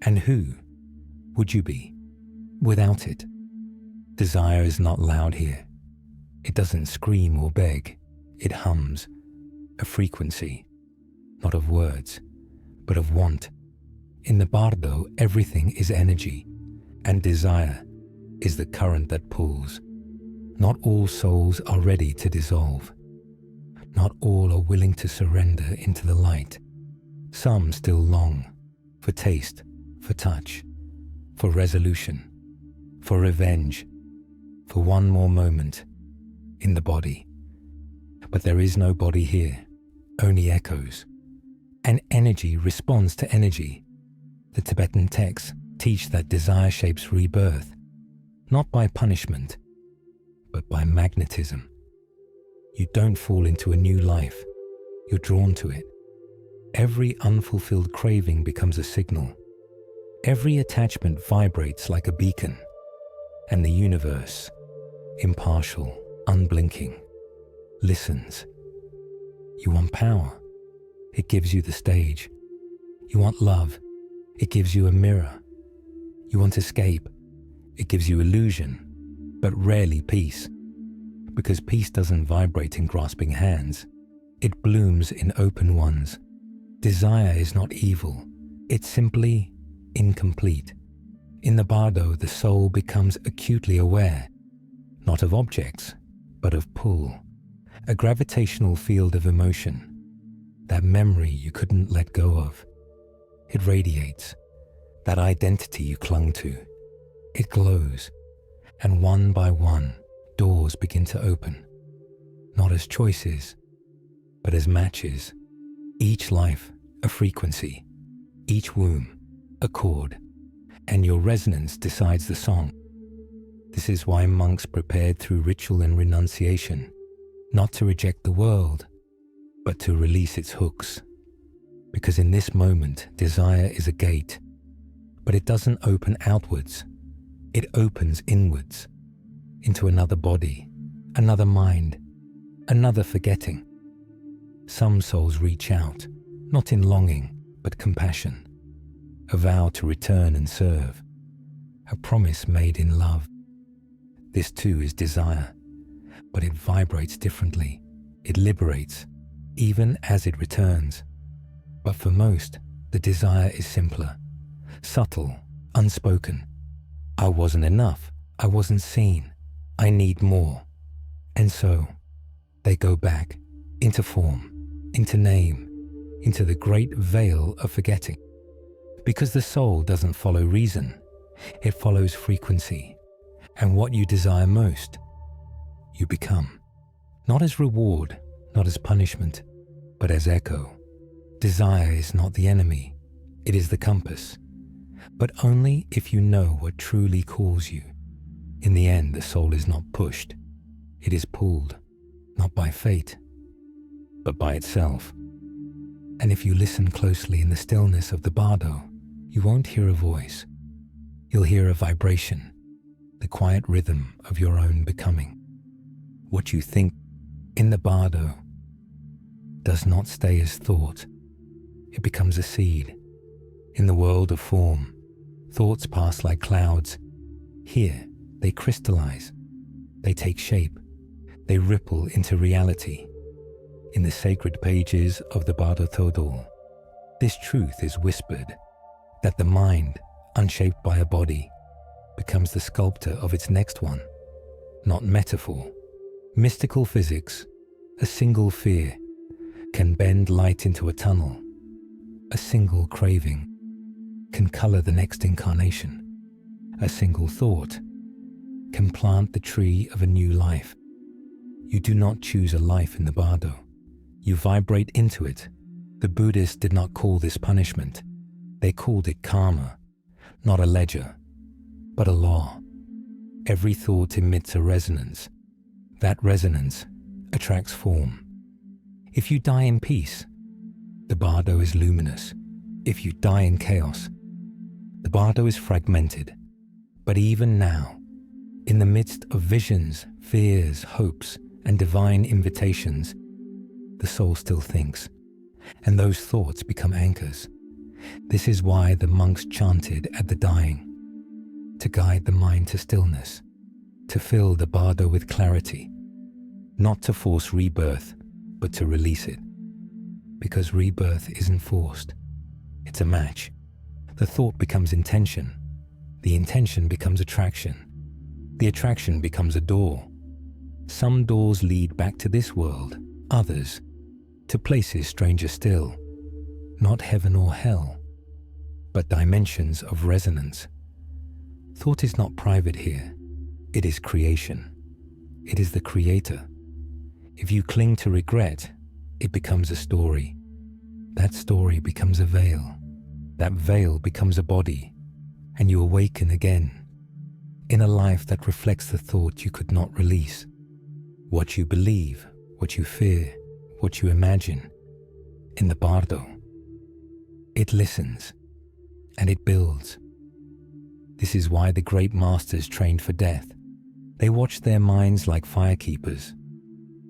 And who would you be without it? Desire is not loud here. It doesn't scream or beg. It hums, a frequency, not of words, but of want. In the bardo, everything is energy, and desire is the current that pulls. Not all souls are ready to dissolve. Not all are willing to surrender into the light. Some still long for taste, for touch, for resolution, for revenge, for one more moment in the body. But there is no body here, only echoes. And energy responds to energy. The Tibetan texts teach that desire shapes rebirth, not by punishment, but by magnetism. You don't fall into a new life, you're drawn to it. Every unfulfilled craving becomes a signal. Every attachment vibrates like a beacon, and the universe, impartial, unblinking, listens. You want power? It gives you the stage. You want love? It gives you a mirror. You want escape? It gives you illusion, but rarely peace. Because peace doesn't vibrate in grasping hands. It blooms in open ones. Desire is not evil. It's simply incomplete. In the bardo, the soul becomes acutely aware, not of objects, but of pull, a gravitational field of emotion, that memory you couldn't let go of. It radiates, that identity you clung to. It glows, and one by one, doors begin to open, not as choices, but as matches. Each life, a frequency, each womb, a chord, and your resonance decides the song. This is why monks prepared through ritual and renunciation, not to reject the world, but to release its hooks. Because in this moment, desire is a gate, but it doesn't open outwards, it opens inwards. into another body, another mind, another forgetting. Some souls reach out, not in longing, but compassion, a vow to return and serve, a promise made in love. This too is desire, but it vibrates differently. It liberates, even as it returns. But for most, the desire is simpler, subtle, unspoken. I wasn't enough. I wasn't seen. I need more. And so, they go back, into form, into name, into the great veil of forgetting. Because the soul doesn't follow reason, it follows frequency. And what you desire most, you become. Not as reward, not as punishment, but as echo. Desire is not the enemy, it is the compass. But only if you know what truly calls you. In the end, the soul is not pushed, it is pulled, not by fate, but by itself. And if you listen closely in the stillness of the Bardo, you won't hear a voice. You'll hear a vibration, the quiet rhythm of your own becoming. What you think in the Bardo does not stay as thought. It becomes a seed. In the world of form, thoughts pass like clouds. Here, they crystallize. They take shape. They ripple into reality. In the sacred pages of the Bardo Thodol, this truth is whispered, that the mind, unshaped by a body, becomes the sculptor of its next one, not metaphor. Mystical physics, a single fear, can bend light into a tunnel. A single craving can color the next incarnation. A single thought can plant the tree of a new life. You do not choose a life in the Bardo. You vibrate into it. The Buddhists did not call this punishment. They called it karma, not a ledger, but a law. Every thought emits a resonance. That resonance attracts form. If you die in peace, the Bardo is luminous. If you die in chaos, the Bardo is fragmented. But even now, in the midst of visions, fears, hopes, and divine invitations, the soul still thinks, and those thoughts become anchors. This is why the monks chanted at the dying, to guide the mind to stillness, to fill the Bardo with clarity, not to force rebirth, but to release it. Because rebirth isn't forced, it's a match. The thought becomes intention, the intention becomes attraction, the attraction becomes a door. Some doors lead back to this world, others to places stranger still, not heaven or hell, but dimensions of resonance. Thought is not private here, it is creation. It is the creator. If you cling to regret, it becomes a story. That story becomes a veil. That veil becomes a body, and you awaken again, in a life that reflects the thought you could not release. What you believe, what you fear, what you imagine. In the Bardo, it listens, and it builds. This is why the great masters trained for death. They watched their minds like firekeepers.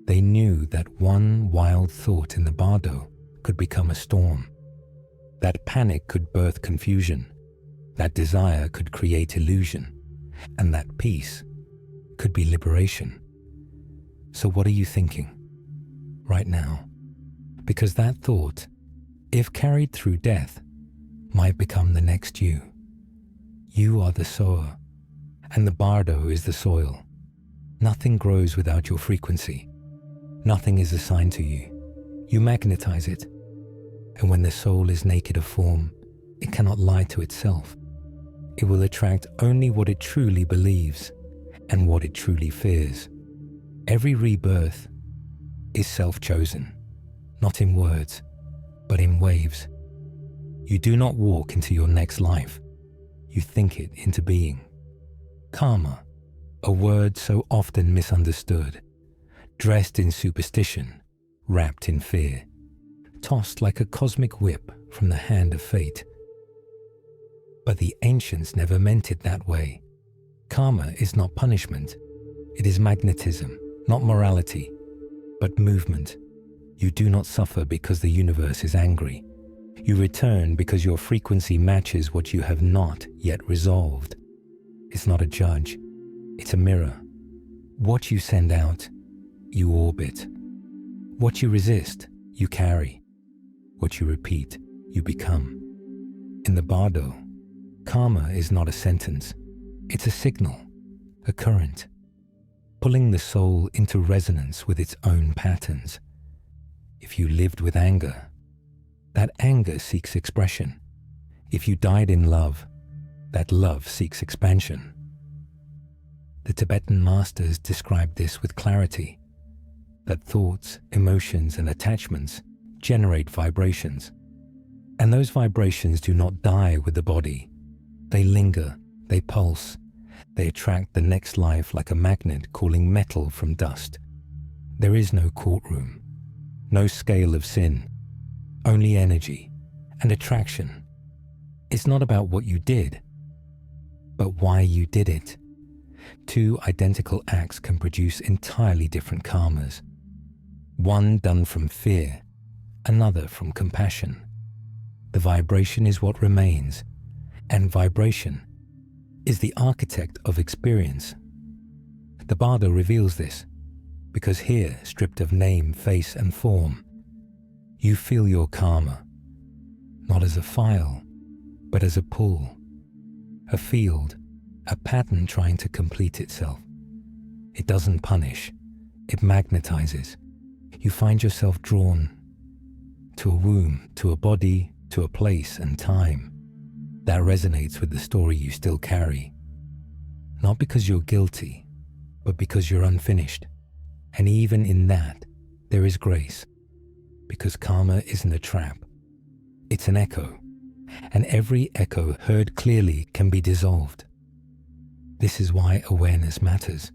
They knew that one wild thought in the Bardo could become a storm. That panic could birth confusion. That desire could create illusion. And that peace could be liberation. So what are you thinking right now? Because that thought, if carried through death, might become the next you. You are the sower, and the Bardo is the soil. Nothing grows without your frequency. Nothing is assigned to you. You magnetize it. And when the soul is naked of form, it cannot lie to itself. It will attract only what it truly believes and what it truly fears. Every rebirth is self-chosen, not in words, but in waves. You do not walk into your next life. You think it into being. Karma, a word so often misunderstood, dressed in superstition, wrapped in fear, tossed like a cosmic whip from the hand of fate. But the ancients never meant it that way. Karma is not punishment. It is magnetism, not morality, but movement. You do not suffer because the universe is angry. You return because your frequency matches what you have not yet resolved. It's not a judge, it's a mirror. What you send out, you orbit. What you resist, you carry. What you repeat, you become. In the Bardo, karma is not a sentence. It's a signal, a current, pulling the soul into resonance with its own patterns. If you lived with anger, that anger seeks expression. If you died in love, that love seeks expansion. The Tibetan masters described this with clarity, that thoughts, emotions, and attachments generate vibrations. And those vibrations do not die with the body. They linger, they pulse, they attract the next life like a magnet calling metal from dust. There is no courtroom, no scale of sin, only energy and attraction. It's not about what you did, but why you did it. Two identical acts can produce entirely different karmas. One done from fear, another from compassion. The vibration is what remains, and vibration is the architect of experience. The Bardo reveals this, because here, stripped of name, face, and form, you feel your karma, not as a file, but as a pull, a field, a pattern trying to complete itself. It doesn't punish, it magnetizes. You find yourself drawn to a womb, to a body, to a place and time that resonates with the story you still carry. Not because you're guilty, but because you're unfinished. And even in that, there is grace. Because karma isn't a trap, it's an echo. And every echo heard clearly can be dissolved. This is why awareness matters.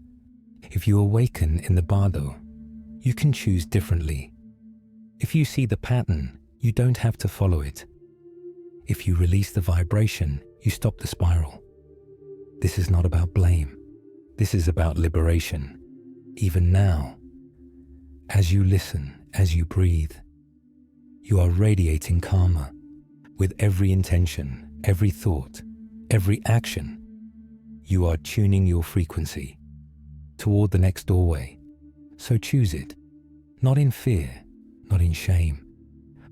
If you awaken in the Bardo, you can choose differently. If you see the pattern, you don't have to follow it. If you release the vibration, you stop the spiral. This is not about blame. This is about liberation. Even now, as you listen, as you breathe, you are radiating karma. With every intention, every thought, every action, you are tuning your frequency toward the next doorway. So choose it, not in fear, not in shame,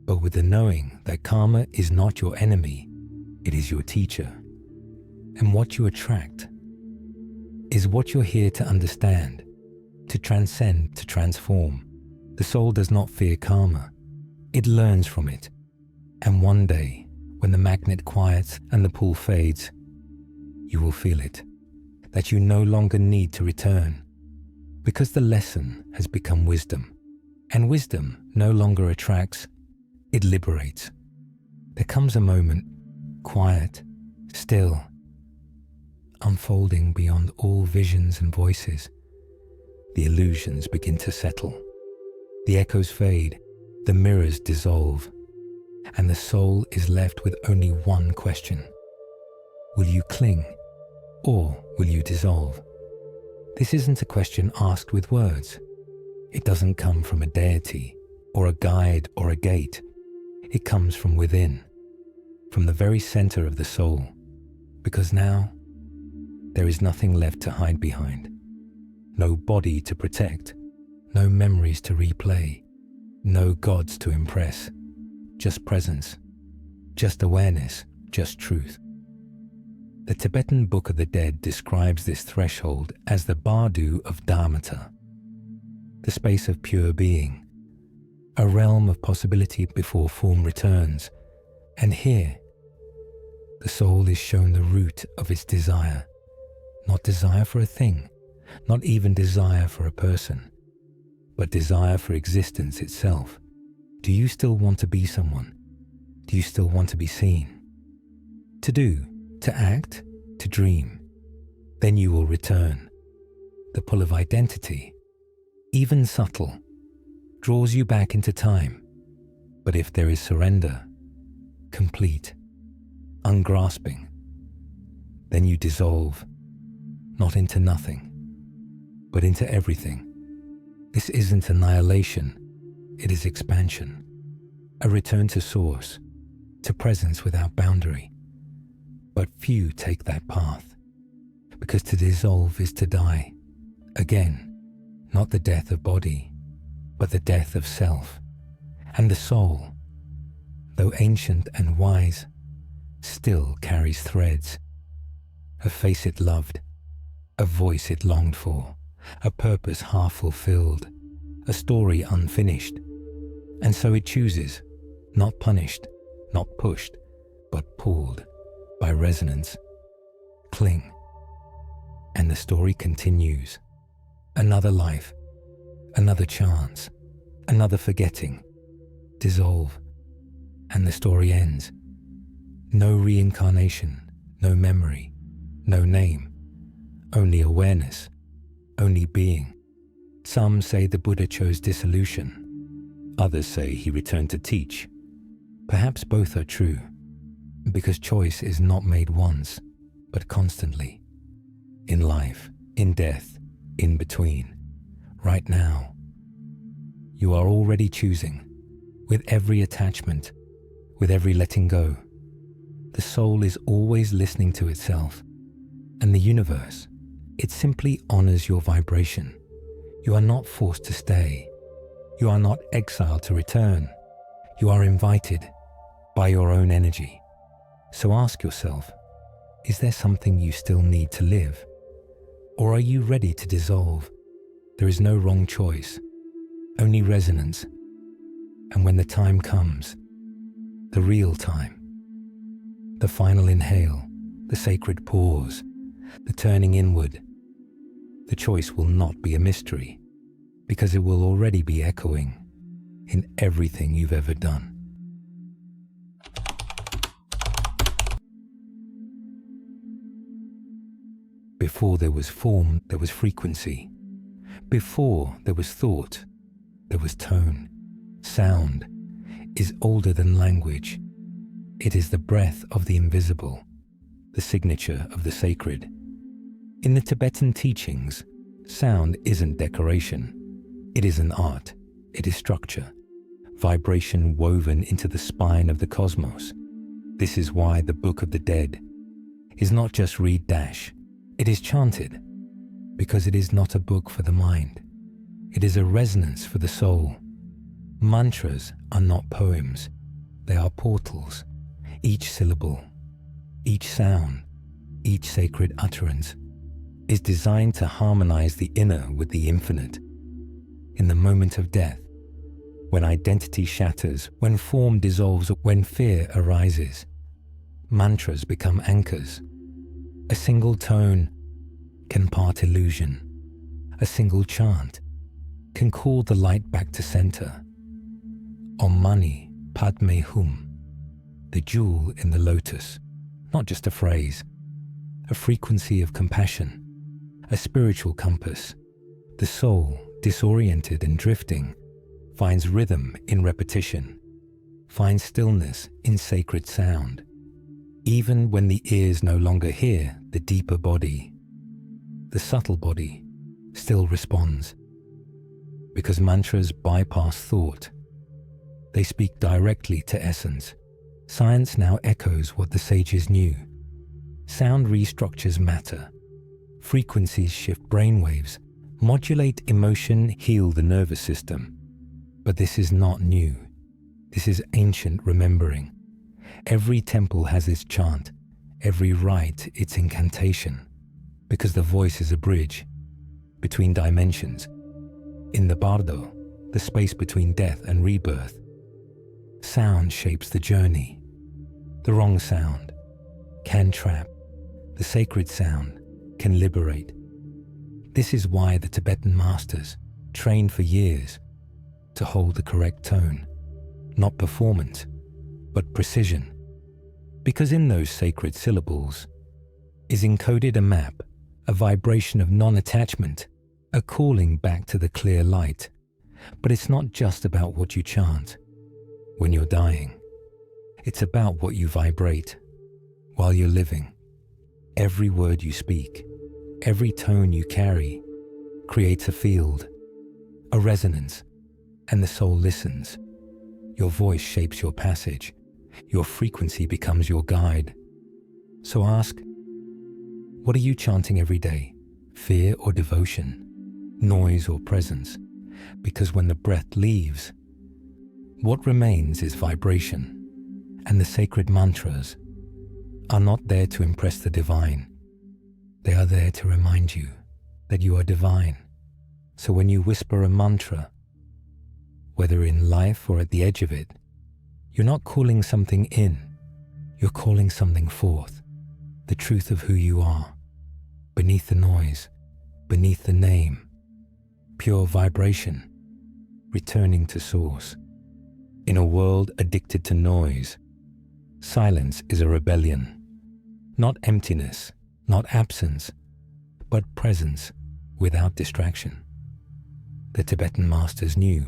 but with the knowing that karma is not your enemy, it is your teacher. And what you attract is what you're here to understand, to transcend, to transform. The soul does not fear karma, it learns from it. And one day, when the magnet quiets and the pull fades, you will feel it, that you no longer need to return, because the lesson has become wisdom. And wisdom no longer attracts, it liberates. There comes a moment, quiet, still, unfolding beyond all visions and voices. The illusions begin to settle. The echoes fade, the mirrors dissolve, and the soul is left with only one question. Will you cling, or will you dissolve? This isn't a question asked with words. It doesn't come from a deity, or a guide, or a gate. It comes from within, from the very center of the soul, because now there is nothing left to hide behind. No body to protect, no memories to replay, no gods to impress. Just presence, just awareness, just truth. The Tibetan Book of the Dead describes this threshold as the Bardo of Dharmata, the space of pure being, a realm of possibility before form returns. And here, the soul is shown the root of its desire, not desire for a thing, not even desire for a person, but desire for existence itself. Do you still want to be someone? Do you still want to be seen? To do, to act, to dream. Then you will return. The pull of identity, even subtle, draws you back into time. But if there is surrender, complete, ungrasping, then you dissolve, not into nothing, but into everything. This isn't annihilation, it is expansion, a return to source, to presence without boundary. But few take that path, because to dissolve is to die. Again, not the death of body, but the death of self. And the soul, though ancient and wise, still carries threads. A face it loved, a voice it longed for, a purpose half fulfilled, a story unfinished. And so it chooses, not punished, not pushed, but pulled by resonance. Cling. And the story continues. Another life, another chance, another forgetting. Dissolve. And the story ends. No reincarnation, no memory, no name, only awareness, only being. Some say the Buddha chose dissolution. Others say he returned to teach. Perhaps both are true, because choice is not made once, but constantly. In life, in death, in between, right now. You are already choosing, with every attachment, with every letting go. The soul is always listening to itself, and the universe, it simply honors your vibration. You are not forced to stay. You are not exiled to return. You are invited by your own energy. So ask yourself, is there something you still need to live? Or are you ready to dissolve? There is no wrong choice, only resonance. And when the time comes, the real time, the final inhale, the sacred pause, the turning inward, the choice will not be a mystery, because it will already be echoing in everything you've ever done. Before there was form, there was frequency. Before there was thought, there was tone. Sound is older than language. It is the breath of the invisible, the signature of the sacred. In the Tibetan teachings, sound isn't decoration. It is an art. It is structure, vibration woven into the spine of the cosmos. This is why the Book of the Dead is not just read dash. It is chanted, because it is not a book for the mind. It is a resonance for the soul. Mantras are not poems. They are portals. Each syllable, each sound, each sacred utterance is designed to harmonize the inner with the infinite. In the moment of death, when identity shatters, when form dissolves, when fear arises, mantras become anchors. A single tone can part illusion. A single chant can call the light back to center. Om Mani Padme Hum, the jewel in the lotus, not just a phrase, a frequency of compassion, a spiritual compass. The soul, disoriented and drifting, finds rhythm in repetition, finds stillness in sacred sound. Even when the ears no longer hear the deeper body, the subtle body still responds. Because mantras bypass thought. They speak directly to essence. Science now echoes what the sages knew. Sound restructures matter. Frequencies shift brainwaves, modulate emotion, heal the nervous system. But this is not new. This is ancient remembering. Every temple has its chant, every rite its incantation, because the voice is a bridge between dimensions. In the Bardo, the space between death and rebirth, sound shapes the journey. The wrong sound can trap. The sacred sound can liberate. This is why the Tibetan masters trained for years to hold the correct tone, not performance, but precision. Because in those sacred syllables is encoded a map, a vibration of non-attachment, a calling back to the clear light. But it's not just about what you chant when you're dying. It's about what you vibrate while you're living. Every word you speak, every tone you carry, creates a field, a resonance, and the soul listens. Your voice shapes your passage. Your frequency becomes your guide. So ask, what are you chanting every day? Fear or devotion? Noise or presence? Because when the breath leaves, what remains is vibration. And the sacred mantras are not there to impress the divine. They are there to remind you that you are divine. So when you whisper a mantra, whether in life or at the edge of it, you're not calling something in, you're calling something forth, the truth of who you are, beneath the noise, beneath the name, pure vibration, returning to source. In a world addicted to noise, silence is a rebellion, not emptiness, not absence, but presence without distraction. The Tibetan masters knew,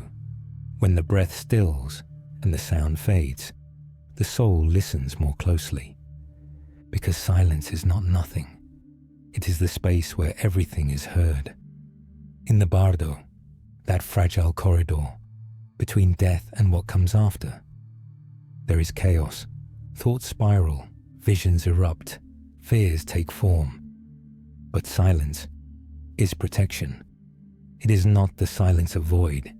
when the breath stills and the sound fades, the soul listens more closely, because silence is not nothing. It is the space where everything is heard. In the Bardo, that fragile corridor between death and what comes after, there is chaos, thoughts spiral, visions erupt, fears take form. But silence is protection. It is not the silence of void.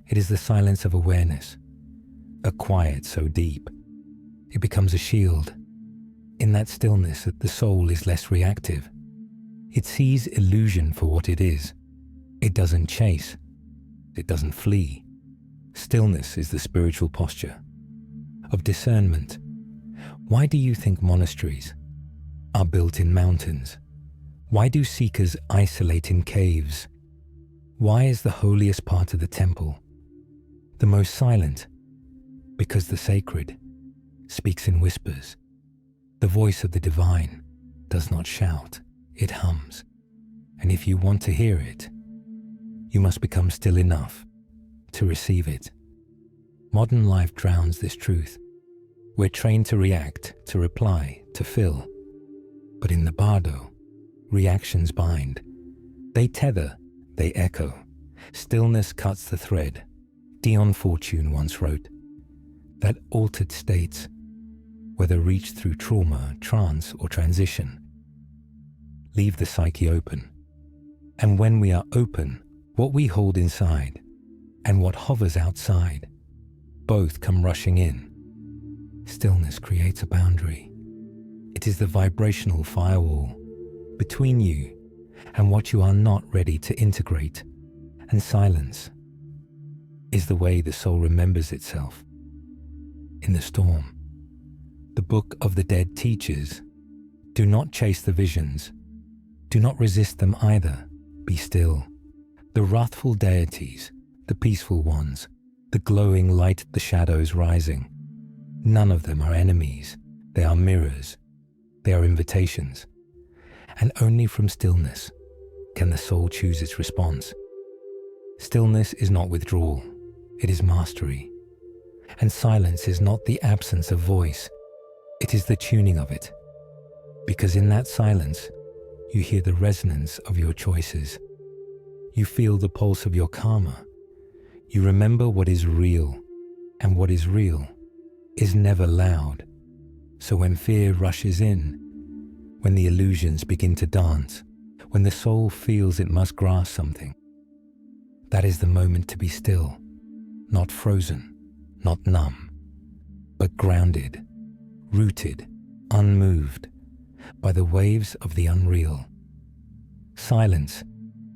It is the silence of awareness, a quiet so deep. It becomes a shield. In that stillness, the soul is less reactive. It sees illusion for what it is. It doesn't chase. It doesn't flee. Stillness is the spiritual posture of discernment. Why do you think monasteries are built in mountains? Why do seekers isolate in caves? Why is the holiest part of the temple the most silent? Because the sacred speaks in whispers. The voice of the divine does not shout, it hums. And if you want to hear it, you must become still enough to receive it. Modern life drowns this truth. We're trained to react, to reply, to fill. But in the Bardo, reactions bind. They tether, they echo. Stillness cuts the thread. Dion Fortune once wrote that altered states, whether reached through trauma, trance, or transition, leave the psyche open. And when we are open, what we hold inside and what hovers outside both come rushing in. Stillness creates a boundary. It is the vibrational firewall between you and what you are not ready to integrate. And silence is the way the soul remembers itself. In the storm, the Book of the Dead teaches, do not chase the visions. Do not resist them either. Be still. The wrathful deities, the peaceful ones, the glowing light, the shadows rising, none of them are enemies. They are mirrors. They are invitations. And only from stillness can the soul choose its response. Stillness is not withdrawal, it is mastery. And silence is not the absence of voice, it is the tuning of it. Because in that silence, you hear the resonance of your choices. You feel the pulse of your karma. You remember what is real, and what is real is never loud. So when fear rushes in, when the illusions begin to dance, when the soul feels it must grasp something, that is the moment to be still, not frozen, not numb, but grounded, rooted, unmoved by the waves of the unreal. Silence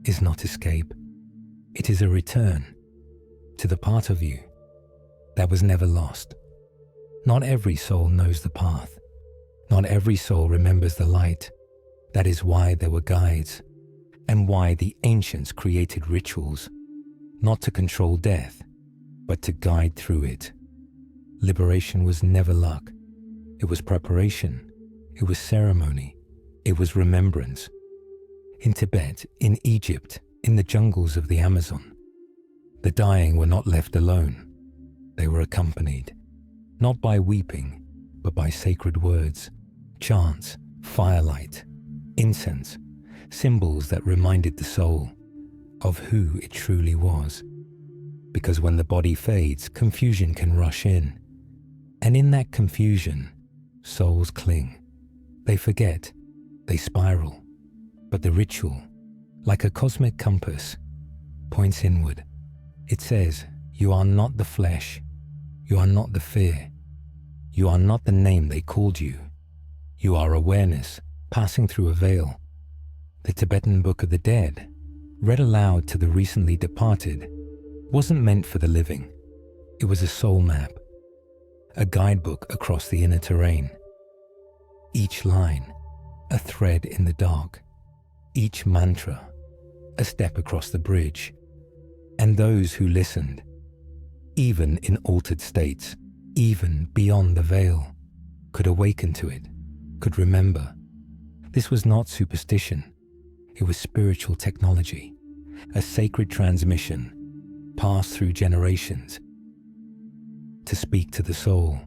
is not escape. It is a return to the part of you that was never lost. Not every soul knows the path. Not every soul remembers the light. That is why there were guides, and why the ancients created rituals, not to control death, but to guide through it. Liberation was never luck. It was preparation. It was ceremony. It was remembrance. In Tibet, in Egypt, in the jungles of the Amazon, the dying were not left alone. They were accompanied, not by weeping, but by sacred words, chants, firelight, incense, symbols that reminded the soul, of who it truly was. Because when the body fades, confusion can rush in. And in that confusion, souls cling. They forget, they spiral. But the ritual, like a cosmic compass, points inward. It says, you are not the flesh. You are not the fear. You are not the name they called you. You are awareness, passing through a veil. The Tibetan Book of the Dead, read aloud to the recently departed, wasn't meant for the living. It was a soul map, a guidebook across the inner terrain. Each line, a thread in the dark. Each mantra, a step across the bridge. And those who listened, even in altered states, even beyond the veil, could awaken to it, could remember. This was not superstition. It was spiritual technology, a sacred transmission passed through generations to speak to the soul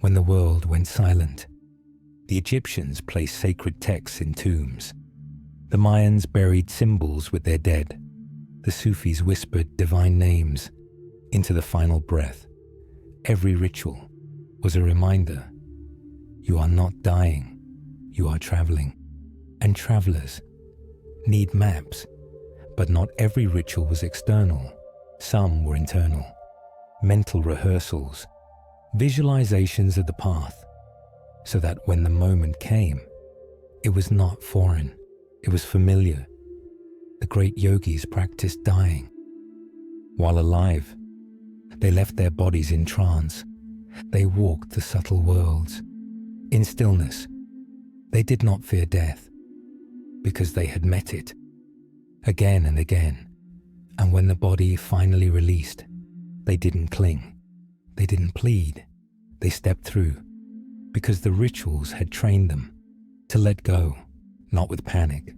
when the world went silent. The Egyptians placed sacred texts in tombs. The Mayans buried symbols with their dead. The Sufis whispered divine names into the final breath. Every ritual was a reminder. You are not dying, you are traveling. And travelers need maps, but not every ritual was external. Some were internal. Mental rehearsals, visualizations of the path, so that when the moment came, it was not foreign, it was familiar. The great yogis practiced dying. While alive, they left their bodies in trance. They walked the subtle worlds. In stillness, they did not fear death, because they had met it again and again. And when the body finally released, they didn't cling. They didn't plead. They stepped through, because the rituals had trained them to let go, not with panic,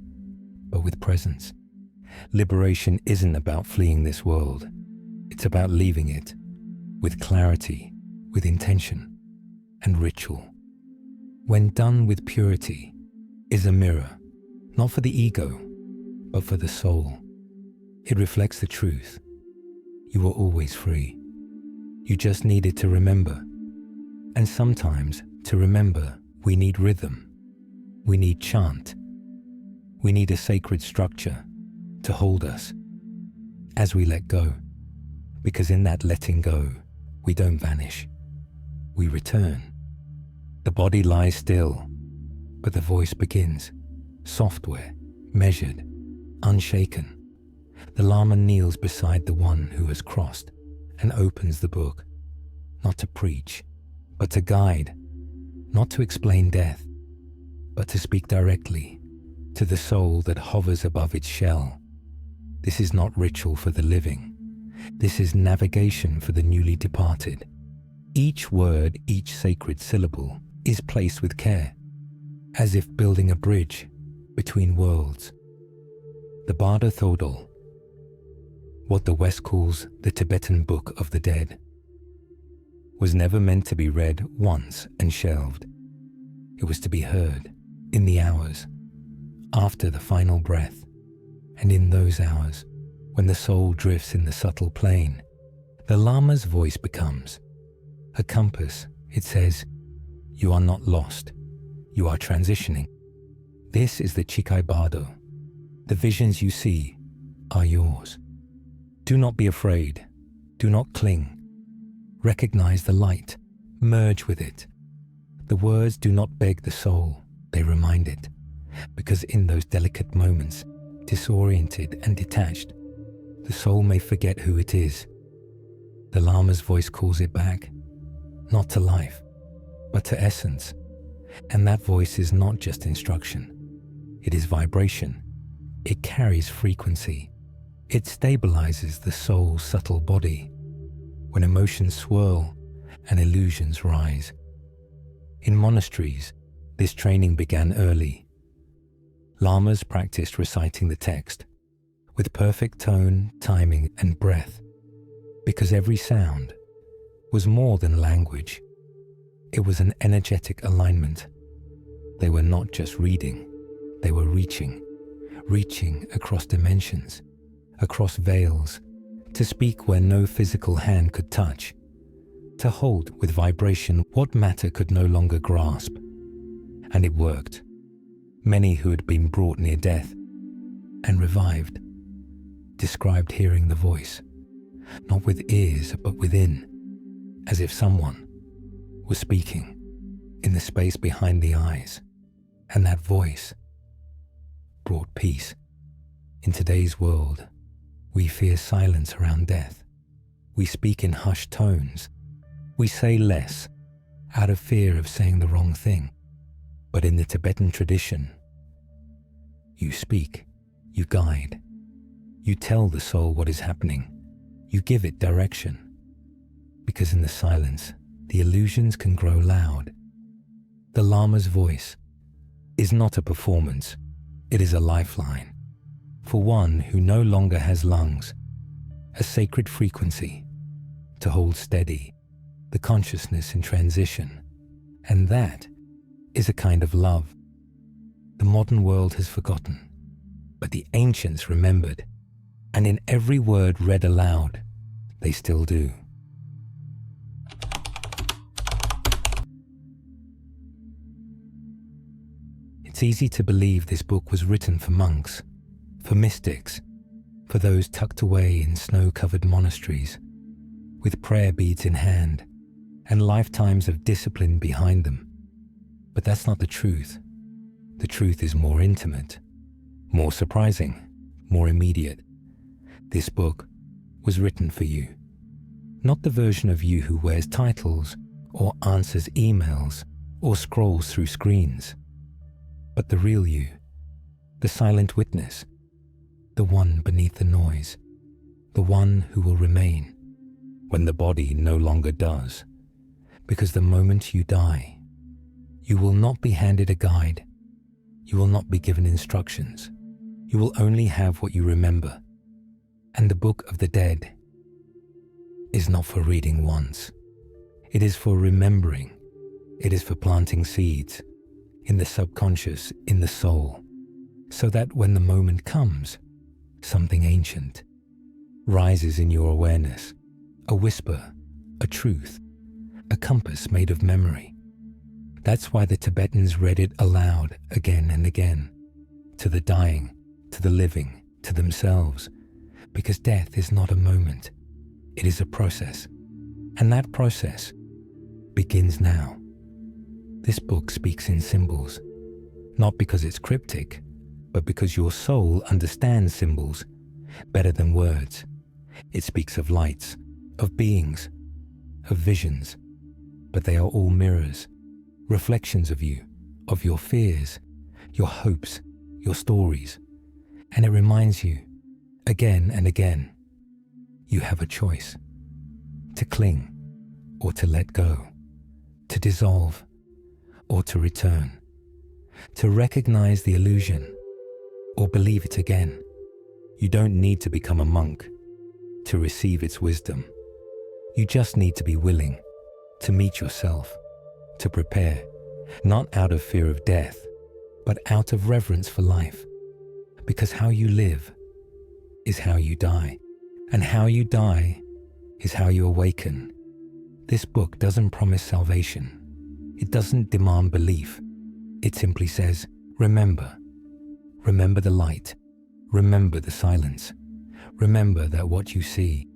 but with presence. Liberation isn't about fleeing this world. It's about leaving it with clarity, with intention, and ritual. When done with purity, is a mirror, not for the ego, but for the soul. It reflects the truth. You were always free. You just needed to remember. And sometimes, to remember, we need rhythm. We need chant. We need a sacred structure to hold us as we let go. Because in that letting go, we don't vanish. We return. The body lies still, but the voice begins. Software, measured, unshaken. The Lama kneels beside the one who has crossed and opens the book, not to preach, but to guide, not to explain death, but to speak directly to the soul that hovers above its shell. This is not ritual for the living. This is navigation for the newly departed. Each word, each sacred syllable is placed with care, as if building a bridge between worlds. The Bardo Realm, what the West calls the Tibetan Book of the Dead, was never meant to be read once and shelved. It was to be heard in the hours after the final breath, and in those hours when the soul drifts in the subtle plane, the Lama's voice becomes a compass. It says, you are not lost, you are transitioning. This is the Chikai Bardo. The visions you see are yours. Do not be afraid. Do not cling. Recognize the light. Merge with it. The words do not beg the soul. They remind it. Because in those delicate moments, disoriented and detached, the soul may forget who it is. The Lama's voice calls it back, not to life, but to essence. And that voice is not just instruction. It is vibration. It carries frequency. It stabilizes the soul's subtle body when emotions swirl and illusions rise. In monasteries, this training began early. Lamas practiced reciting the text with perfect tone, timing, and breath, because every sound was more than language. It was an energetic alignment. They were not just reading, they were reaching across dimensions, across veils, to speak where no physical hand could touch, to hold with vibration what matter could no longer grasp. And it worked. Many who had been brought near death and revived described hearing the voice, not with ears but within, as if someone was speaking in the space behind the eyes. And that voice brought peace. In today's world, we fear silence around death. We speak in hushed tones. We say less out of fear of saying the wrong thing. But in the Tibetan tradition, you speak, you guide, you tell the soul what is happening, you give it direction. Because in the silence, the illusions can grow loud. The Lama's voice is not a performance, it is a lifeline. For one who no longer has lungs, a sacred frequency to hold steady the consciousness in transition. And that is a kind of love the modern world has forgotten, but the ancients remembered, and in every word read aloud, they still do. It's easy to believe this book was written for monks, for mystics, for those tucked away in snow-covered monasteries, with prayer beads in hand and lifetimes of discipline behind them. But that's not the truth. The truth is more intimate, more surprising, more immediate. This book was written for you. Not the version of you who wears titles or answers emails or scrolls through screens, but the real you, the silent witness, the one beneath the noise, the one who will remain when the body no longer does. Because the moment you die, you will not be handed a guide. You will not be given instructions. You will only have what you remember. And the Book of the Dead is not for reading once. It is for remembering. It is for planting seeds in the subconscious, in the soul, so that when the moment comes, something ancient rises in your awareness, a whisper, a truth, a compass made of memory. That's why the Tibetans read it aloud again and again, to the dying, to the living, to themselves, because death is not a moment, it is a process, and that process begins now. This book speaks in symbols, not because it's cryptic, but because your soul understands symbols better than words. It speaks of lights, of beings, of visions, but they are all mirrors, reflections of you, of your fears, your hopes, your stories. And it reminds you, again and again, you have a choice, to cling or to let go, to dissolve or to return, to recognize the illusion or believe it again. You don't need to become a monk to receive its wisdom. You just need to be willing to meet yourself, to prepare, not out of fear of death, but out of reverence for life. Because how you live is how you die, and how you die is how you awaken. This book doesn't promise salvation. It doesn't demand belief. It simply says, remember. Remember the light. Remember the silence. Remember that what you see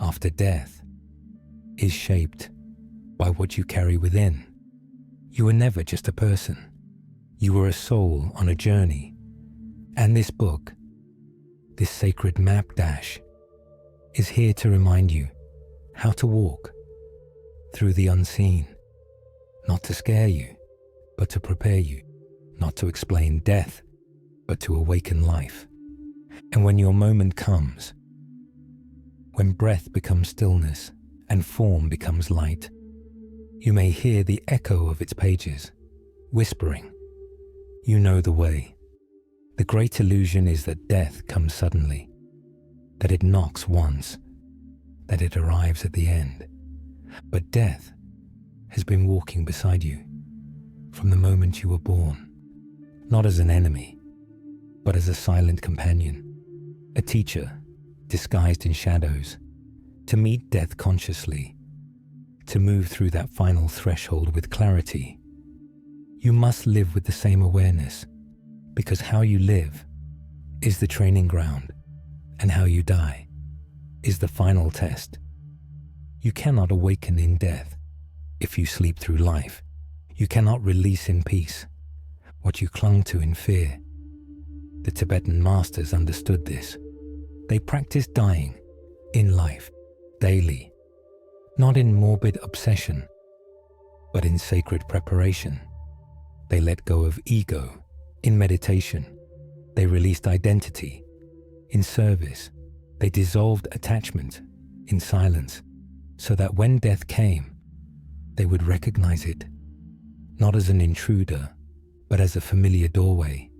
after death is shaped by what you carry within. You were never just a person. You were a soul on a journey. And this book, this sacred map dash, is here to remind you how to walk through the unseen, not to scare you, but to prepare you, not to explain death, but to awaken life. And when your moment comes, when breath becomes stillness and form becomes light, you may hear the echo of its pages, whispering, you know the way. The great illusion is that death comes suddenly, that it knocks once, that it arrives at the end. But death has been walking beside you from the moment you were born, not as an enemy, but as a silent companion, a teacher disguised in shadows, to meet death consciously, to move through that final threshold with clarity. You must live with the same awareness, because how you live is the training ground, and how you die is the final test. You cannot awaken in death if you sleep through life. You cannot release in peace what you clung to in fear. The Tibetan masters understood this. They practiced dying in life, daily, not in morbid obsession, but in sacred preparation. They let go of ego in meditation. They released identity in service. They dissolved attachment in silence, so that when death came, they would recognize it, not as an intruder, but as a familiar doorway.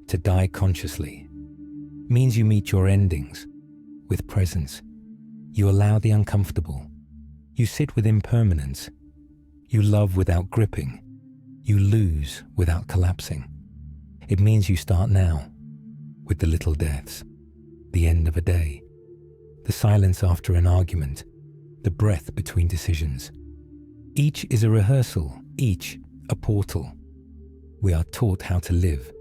To die consciously means you meet your endings with presence. You allow the uncomfortable. You sit with impermanence. You love without gripping. You lose without collapsing. It means you start now with the little deaths, the end of a day, the silence after an argument, the breath between decisions. Each is a rehearsal, each a portal. We are taught how to live,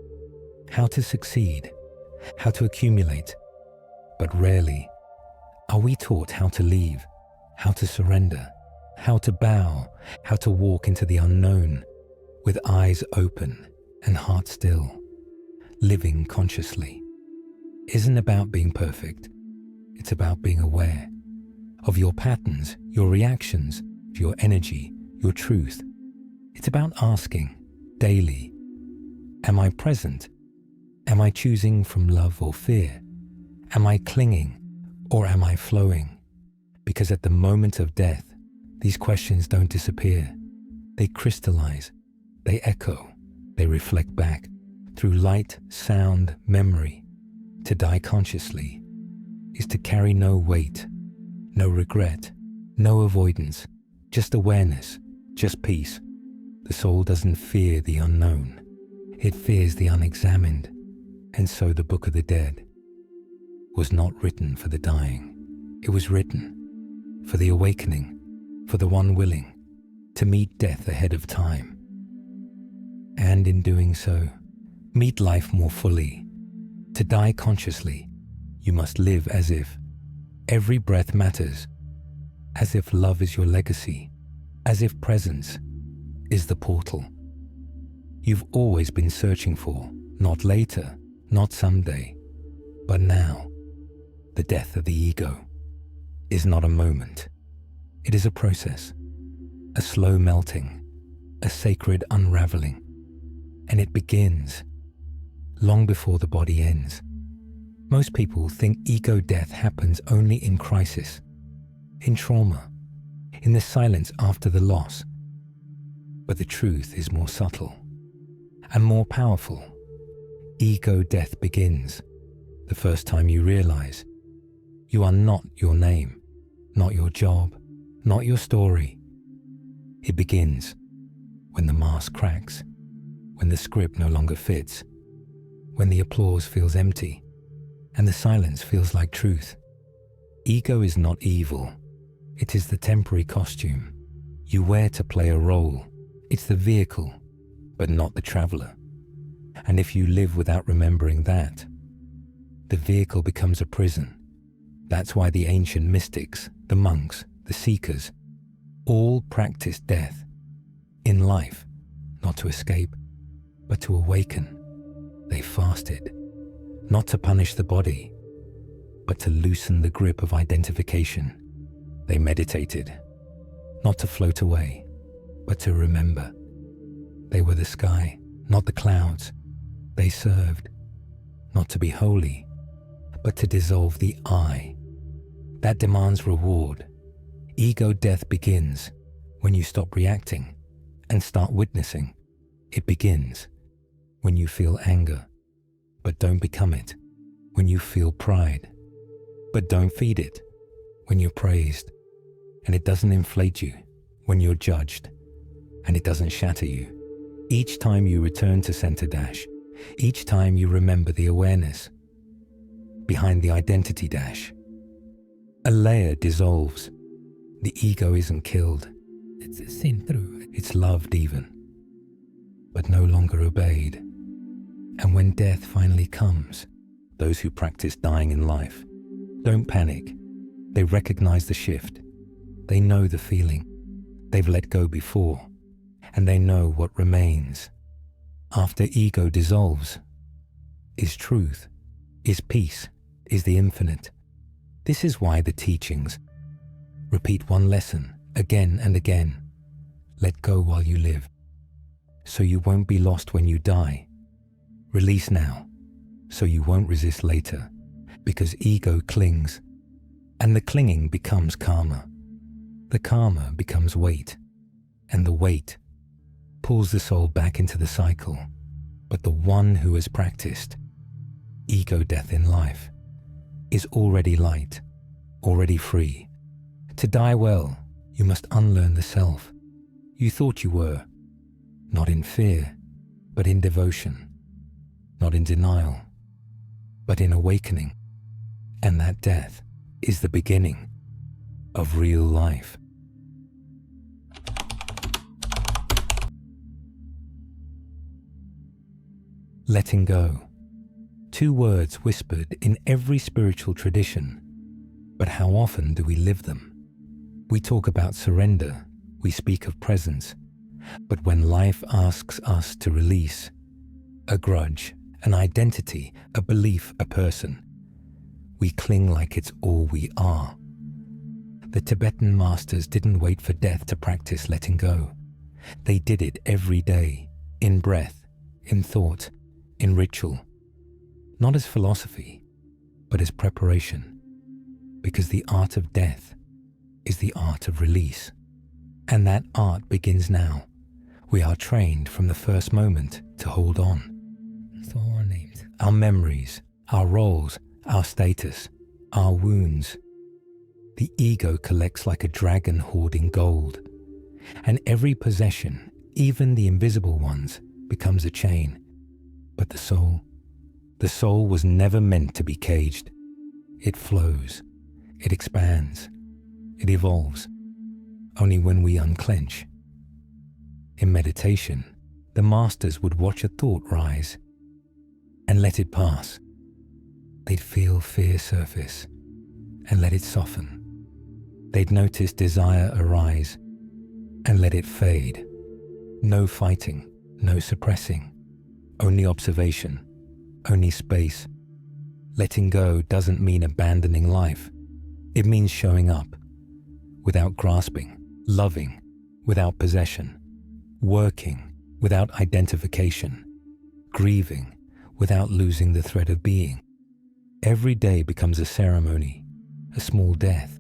how to succeed, how to accumulate, but rarely are we taught how to leave, how to surrender, how to bow, how to walk into the unknown with eyes open and heart still. Living consciously isn't about being perfect. It's about being aware of your patterns, your reactions, your energy, your truth. It's about asking daily, am I present? Am I choosing from love or fear? Am I clinging or am I flowing? Because at the moment of death, these questions don't disappear. They crystallize, they echo, they reflect back through light, sound, memory. To die consciously is to carry no weight, no regret, no avoidance, just awareness, just peace. The soul doesn't fear the unknown. It fears the unexamined. And so the Book of the Dead was not written for the dying. It was written for the awakening, for the one willing to meet death ahead of time. And in doing so, meet life more fully. To die consciously, you must live as if every breath matters, as if love is your legacy, as if presence is the portal you've always been searching for, not later, not someday, but now. The death of the ego is not a moment. It is a process, a slow melting, a sacred unraveling, and it begins long before the body ends. Most people think ego death happens only in crisis, in trauma, in the silence after the loss. But the truth is more subtle and more powerful. Ego death begins the first time you realize you are not your name, not your job, not your story. It begins when the mask cracks, when the script no longer fits, when the applause feels empty and the silence feels like truth. Ego is not evil. It is the temporary costume you wear to play a role. It's the vehicle, but not the traveler. And if you live without remembering that, the vehicle becomes a prison. That's why the ancient mystics, the monks, the seekers, all practiced death in life, not to escape, but to awaken. They fasted, not to punish the body, but to loosen the grip of identification. They meditated, not to float away, but to remember. They were the sky, not the clouds. They served, not to be holy, but to dissolve the I. That demands reward. Ego death begins when you stop reacting and start witnessing. It begins when you feel anger, but don't become it. When you feel pride, but don't feed it. When you're praised, and it doesn't inflate you. When you're judged, and it doesn't shatter you. Each time you return to center dash, each time you remember the awareness. behind the identity dash. A layer dissolves. The ego isn't killed. It's seen through. It's loved even, but no longer obeyed. And when death finally comes, those who practice dying in life don't panic. They recognize the shift. They know the feeling. They've let go before, and they know what remains. After ego dissolves, is truth, is peace, is the infinite. This is why the teachings repeat one lesson again and again. Let go while you live, so you won't be lost when you die. Release now, so you won't resist later, because ego clings, and the clinging becomes karma. The karma becomes weight, and the weight pulls the soul back into the cycle. But the one who has practiced ego death in life is already light, already free. To die well, you must unlearn the self you thought you were, not in fear, but in devotion, not in denial, but in awakening. And that death is the beginning of real life. Letting go. 2 words whispered in every spiritual tradition, but how often do we live them? We talk about surrender, we speak of presence, but when life asks us to release a grudge, an identity, a belief, a person, we cling like it's all we are. The Tibetan masters didn't wait for death to practice letting go. They did it every day, in breath, in thought, in ritual, not as philosophy, but as preparation, because the art of death is the art of release. And that art begins now. We are trained from the first moment to hold on. So our names, our memories, our roles, our status, our wounds. The ego collects like a dragon hoarding gold, and every possession, even the invisible ones, becomes a chain. But the soul was never meant to be caged. It flows, it expands, it evolves, only when we unclench. In meditation, the masters would watch a thought rise and let it pass. They'd feel fear surface and let it soften. They'd notice desire arise and let it fade. No fighting, no suppressing, only observation, only space. Letting go doesn't mean abandoning life. It means showing up without grasping, loving without possession, working without identification, grieving without losing the thread of being. Every day becomes a ceremony, a small death,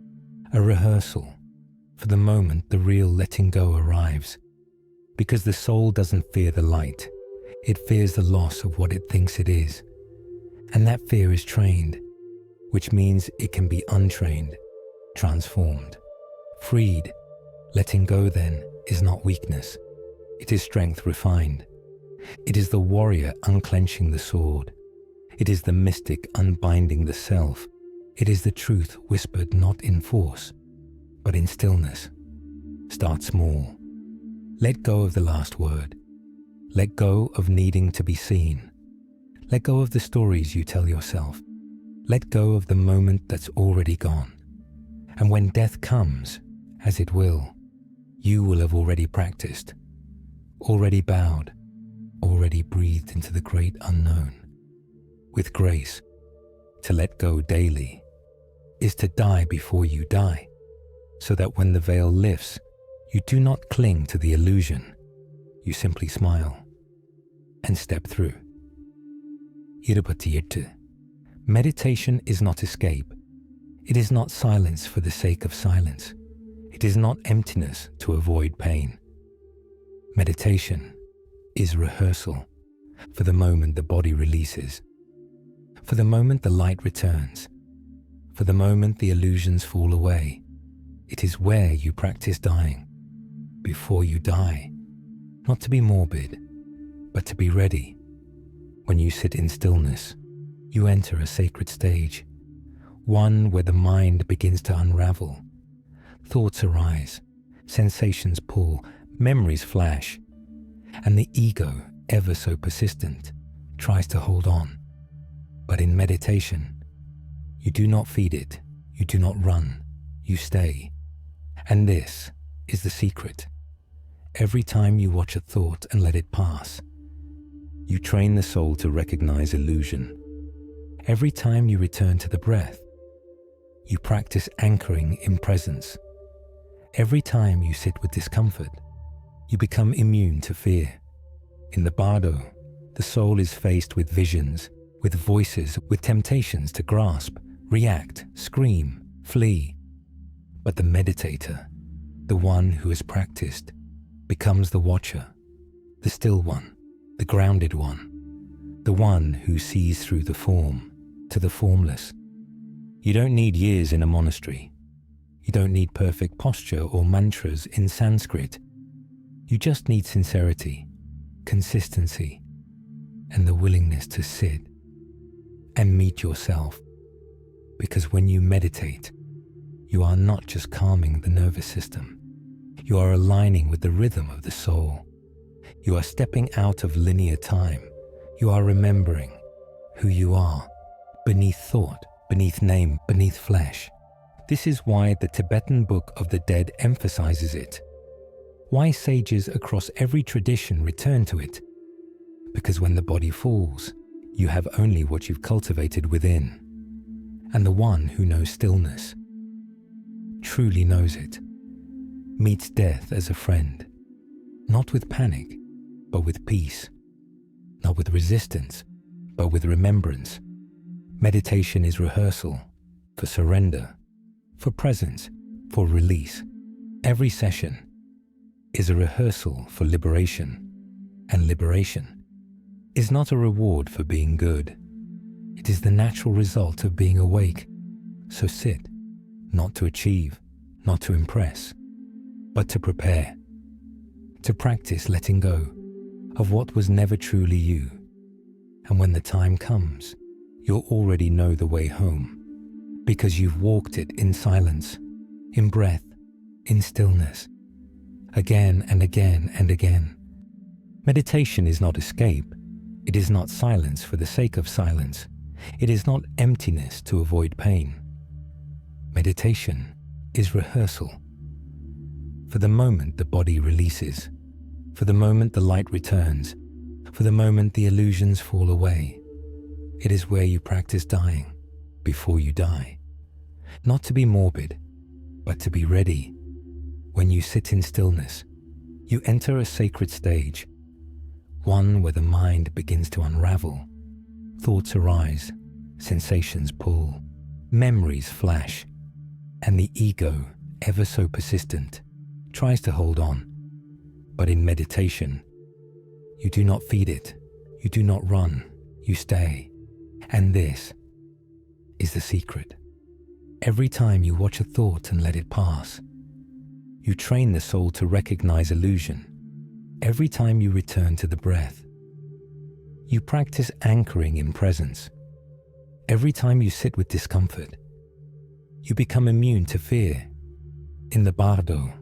a rehearsal for the moment the real letting go arrives. Because the soul doesn't fear the light, it fears the loss of what it thinks it is. And that fear is trained, which means it can be untrained, transformed, freed. Letting go then is not weakness. It is strength refined. It is the warrior unclenching the sword. It is the mystic unbinding the self. It is the truth whispered not in force, but in stillness. Start small. Let go of the last word. Let go of needing to be seen. Let go of the stories you tell yourself. Let go of the moment that's already gone. And when death comes, as it will, you will have already practiced, already bowed, already breathed into the great unknown. With grace, to let go daily is to die before you die, so that when the veil lifts, you do not cling to the illusion. You simply smile and step through. Irupatiyettu. Meditation is not escape. It is not silence for the sake of silence. It is not emptiness to avoid pain. Meditation is rehearsal for the moment the body releases, for the moment the light returns, for the moment the illusions fall away. It is where you practice dying, before you die, not to be morbid, but to be ready when you sit in stillness You enter a sacred stage, one where the mind begins to unravel. Thoughts arise, sensations pull, memories flash, and the ego, ever so persistent, tries to hold on. But in meditation, you do not feed it, you do not run, you stay. And this is the secret. Every time you watch a thought and let it pass, you train the soul to recognize illusion. Every time you return to the breath, you practice anchoring in presence. Every time you sit with discomfort, you become immune to fear. In the Bardo, the soul is faced with visions, with voices, with temptations to grasp, react, scream, flee. But the meditator, the one who has practiced, becomes the watcher, the still one, the grounded one, the one who sees through the form to the formless. You don't need years in a monastery. You don't need perfect posture or mantras in Sanskrit. You just need sincerity, consistency, and the willingness to sit and meet yourself. Because when you meditate, you are not just calming the nervous system. You are aligning with the rhythm of the soul. You are stepping out of linear time. You are remembering who you are, beneath thought, beneath name, beneath flesh. This is why the Tibetan Book of the Dead emphasizes it. Why sages across every tradition return to it. Because when the body falls, you have only what you've cultivated within. And the one who knows stillness, truly knows it, meets death as a friend, not with panic, but with peace, not with resistance, but with remembrance. Meditation is rehearsal for surrender, for presence, for release. Every session is a rehearsal for liberation, and liberation is not a reward for being good. It is the natural result of being awake. So sit, not to achieve, not to impress, but to prepare, to practice letting go of what was never truly you. And when the time comes, you'll already know the way home, because you've walked it in silence, in breath, in stillness, again and again and again. Meditation is not escape. It is not silence for the sake of silence. It is not emptiness to avoid pain. Meditation is rehearsal. For the moment the body releases, for the moment the light returns, for the moment the illusions fall away. It is where you practice dying before you die. Not to be morbid, but to be ready. When you sit in stillness, you enter a sacred stage, one where the mind begins to unravel. Thoughts arise, sensations pull, memories flash, and the ego, ever so persistent, tries to hold on. But in meditation, you do not feed it, you do not run, you stay. And this is the secret. Every time you watch a thought and let it pass, you train the soul to recognize illusion. Every time you return to the breath, you practice anchoring in presence. Every time you sit with discomfort, you become immune to fear. In the Bardo,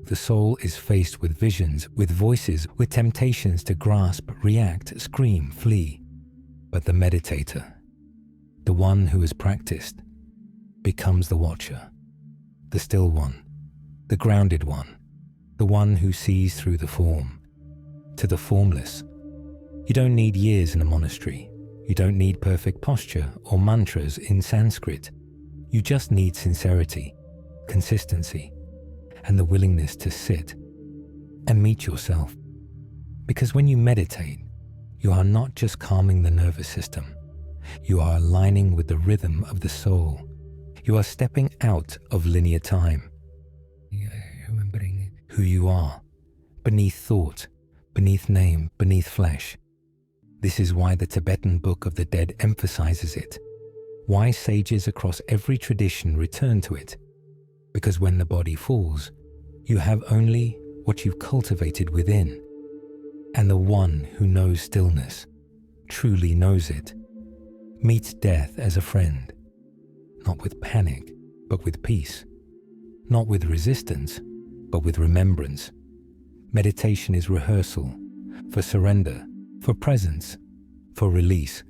the soul is faced with visions, with voices, with temptations to grasp, react, scream, flee. But the meditator, the one who has practiced, becomes the watcher, the still one, the grounded one, the one who sees through the form to the formless. You don't need years in a monastery. You don't need perfect posture or mantras in Sanskrit. You just need sincerity, consistency, and the willingness to sit and meet yourself. Because when you meditate, you are not just calming the nervous system. You are aligning with the rhythm of the soul. You are stepping out of linear time. Remembering who you are, beneath thought, beneath name, beneath flesh. This is why the Tibetan Book of the Dead emphasizes it. Why sages across every tradition return to it. Because when the body falls, you have only what you've cultivated within. And the one who knows stillness truly knows it, Meet death as a friend, not with panic, but with peace. Not with resistance, but with remembrance. Meditation is rehearsal for surrender, for presence, for release.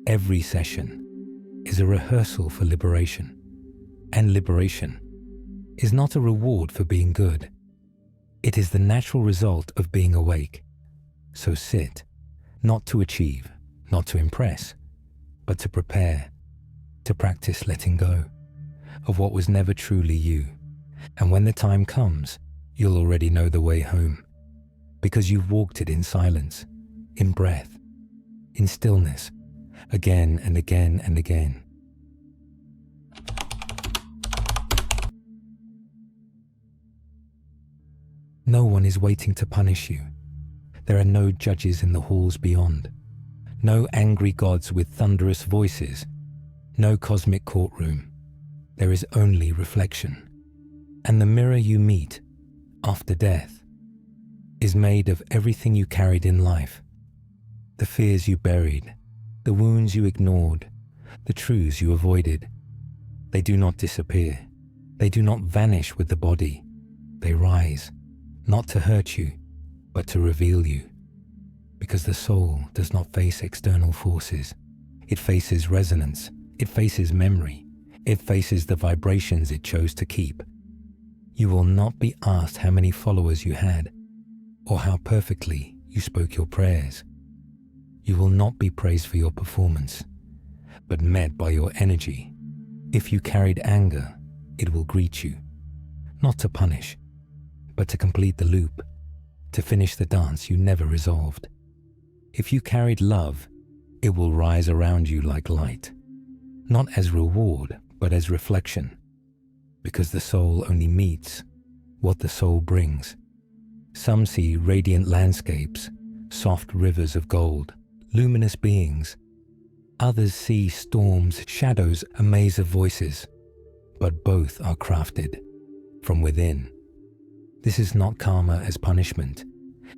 Every session is a rehearsal for liberation. And liberation is not a reward for being good. It is the natural result of being awake. So sit, not to achieve, not to impress, but to prepare, to practice letting go of what was never truly you. And when the time comes, you'll already know the way home, because you've walked it in silence, in breath, in stillness, again and again and again. No one is waiting to punish you. There are no judges in the halls beyond, no angry gods with thunderous voices, no cosmic courtroom. There is only reflection. And the mirror you meet after death is made of everything you carried in life. The fears you buried, the wounds you ignored, the truths you avoided. They do not disappear. They do not vanish with the body. They rise, not to hurt you, but to reveal you. Because the soul does not face external forces. It faces resonance. It faces memory. It faces the vibrations it chose to keep. You will not be asked how many followers you had, or how perfectly you spoke your prayers. You will not be praised for your performance, but met by your energy. If you carried anger, it will greet you, not to punish, but to complete the loop, to finish the dance you never resolved. If you carried love, it will rise around you like light, not as reward, but as reflection, because the soul only meets what the soul brings. Some see radiant landscapes, soft rivers of gold, luminous beings. Others see storms, shadows, a maze of voices, but both are crafted from within. This is not karma as punishment.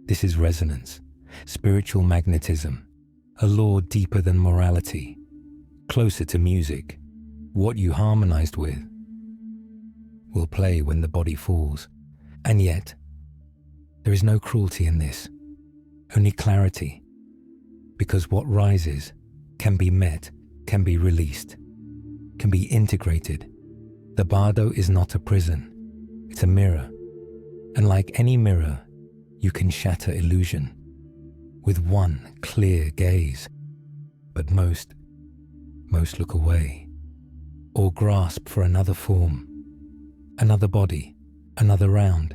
This is resonance, spiritual magnetism, a law deeper than morality, closer to music. What you harmonized with will play when the body falls. And yet, there is no cruelty in this, only clarity, because what rises can be met, can be released, can be integrated. The Bardo is not a prison, it's a mirror. And like any mirror, you can shatter illusion with one clear gaze. But most look away, or grasp for another form, another body, another round,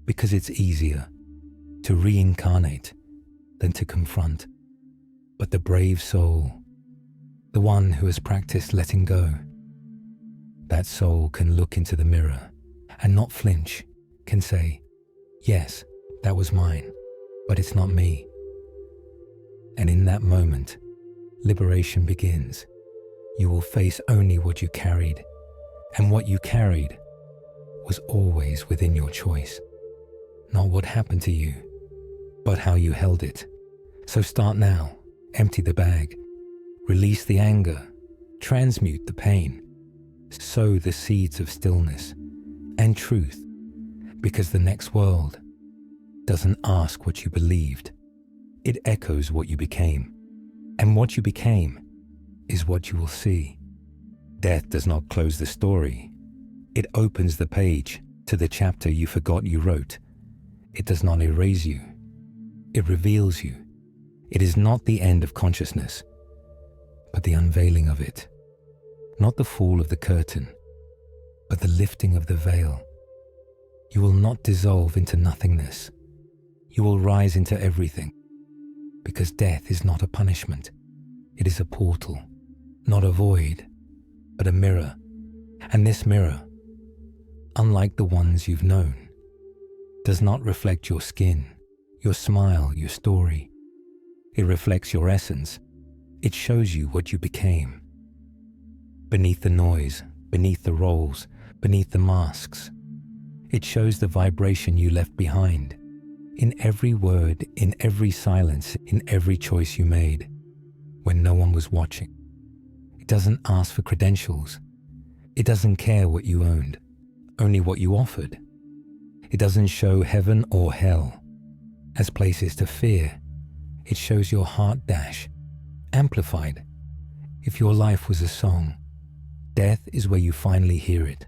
because it's easier to reincarnate than to confront. But the brave soul, the one who has practiced letting go, that soul can look into the mirror and not flinch, can say, yes, that was mine, but it's not me. And in that moment, liberation begins. You will face only what you carried, and what you carried was always within your choice. Not what happened to you, but how you held it. So start now, empty the bag, release the anger, transmute the pain, sow the seeds of stillness and truth, because the next world doesn't ask what you believed, it echoes what you became. And what you became is what you will see. Death does not close the story. It opens the page to the chapter you forgot you wrote. It does not erase you. It reveals you. It is not the end of consciousness, but the unveiling of it. Not the fall of the curtain, but the lifting of the veil. You will not dissolve into nothingness. You will rise into everything, because death is not a punishment. It is a portal, not a void, but a mirror. And this mirror, unlike the ones you've known, does not reflect your skin, your smile, your story. It reflects your essence. It shows you what you became. Beneath the noise, beneath the roles, beneath the masks, it shows the vibration you left behind. In every word, in every silence, in every choice you made, when no one was watching. doesn't ask for credentials. It doesn't care what you owned, only what you offered. It doesn't show heaven or hell as places to fear. It shows your heart dash, amplified. If your life was a song, death is where you finally hear it,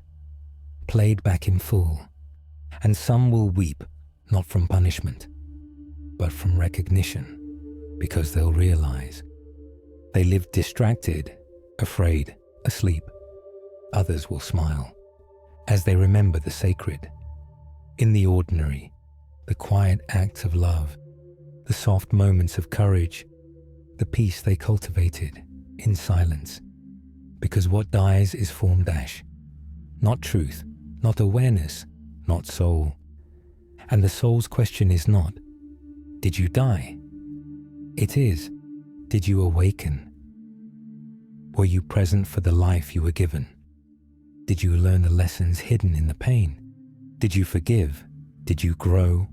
played back in full. And some will weep, not from punishment, but from recognition, because they'll realize they lived distracted, afraid, asleep. Others will smile as they remember the sacred, in the ordinary, the quiet acts of love, the soft moments of courage, the peace they cultivated in silence. Because what dies is form dash, not truth, not awareness, not soul. And the soul's question is not, did you die? It is, did you awaken? Were you present for the life you were given? Did you learn the lessons hidden in the pain? Did you forgive? Did you grow?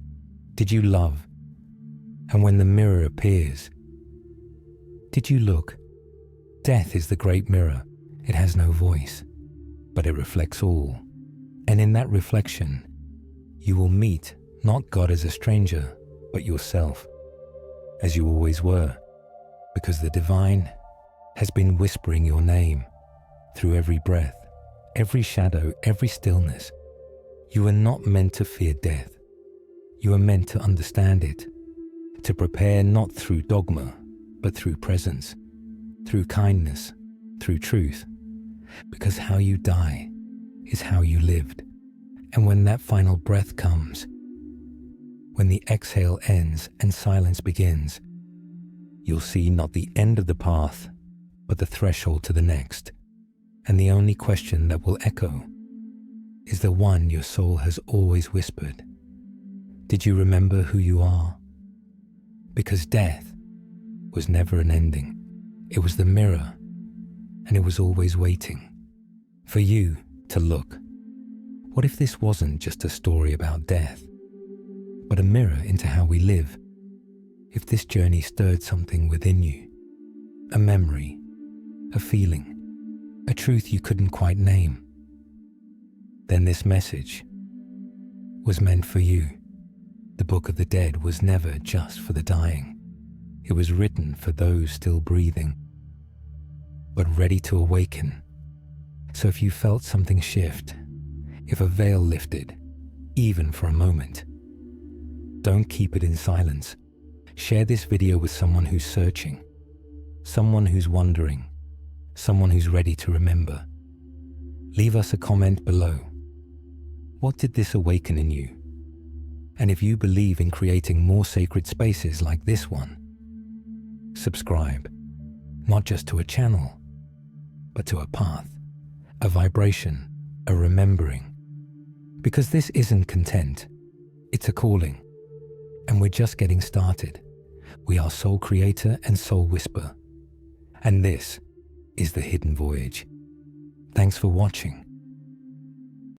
Did you love? And when the mirror appears, did you look? Death is the great mirror. It has no voice, but it reflects all. And in that reflection, you will meet not God as a stranger, but yourself, as you always were, because the divine has been whispering your name through every breath, every shadow, every stillness. You are not meant to fear death. You are meant to understand it, to prepare not through dogma, but through presence, through kindness, through truth, because how you die is how you lived. And when that final breath comes, when the exhale ends and silence begins, you'll see not the end of the path, but the threshold to the next. And the only question that will echo is the one your soul has always whispered. Did you remember who you are? Because death was never an ending. It was the mirror, and it was always waiting for you to look. What if this wasn't just a story about death, but a mirror into how we live? If this journey stirred something within you, a memory, a feeling, a truth you couldn't quite name, then this message was meant for you. The Book of the Dead was never just for the dying. It was written for those still breathing, but ready to awaken. So if you felt something shift, if a veil lifted, even for a moment, don't keep it in silence. Share this video with someone who's searching, someone who's wondering, someone who's ready to remember. Leave us a comment below. What did this awaken in you? And if you believe in creating more sacred spaces like this one, subscribe, not just to a channel, but to a path, a vibration, a remembering. Because this isn't content, it's a calling. And we're just getting started. We are Soul Creator and Soul Whisper. And this is the Hidden Voyage. Thanks for watching.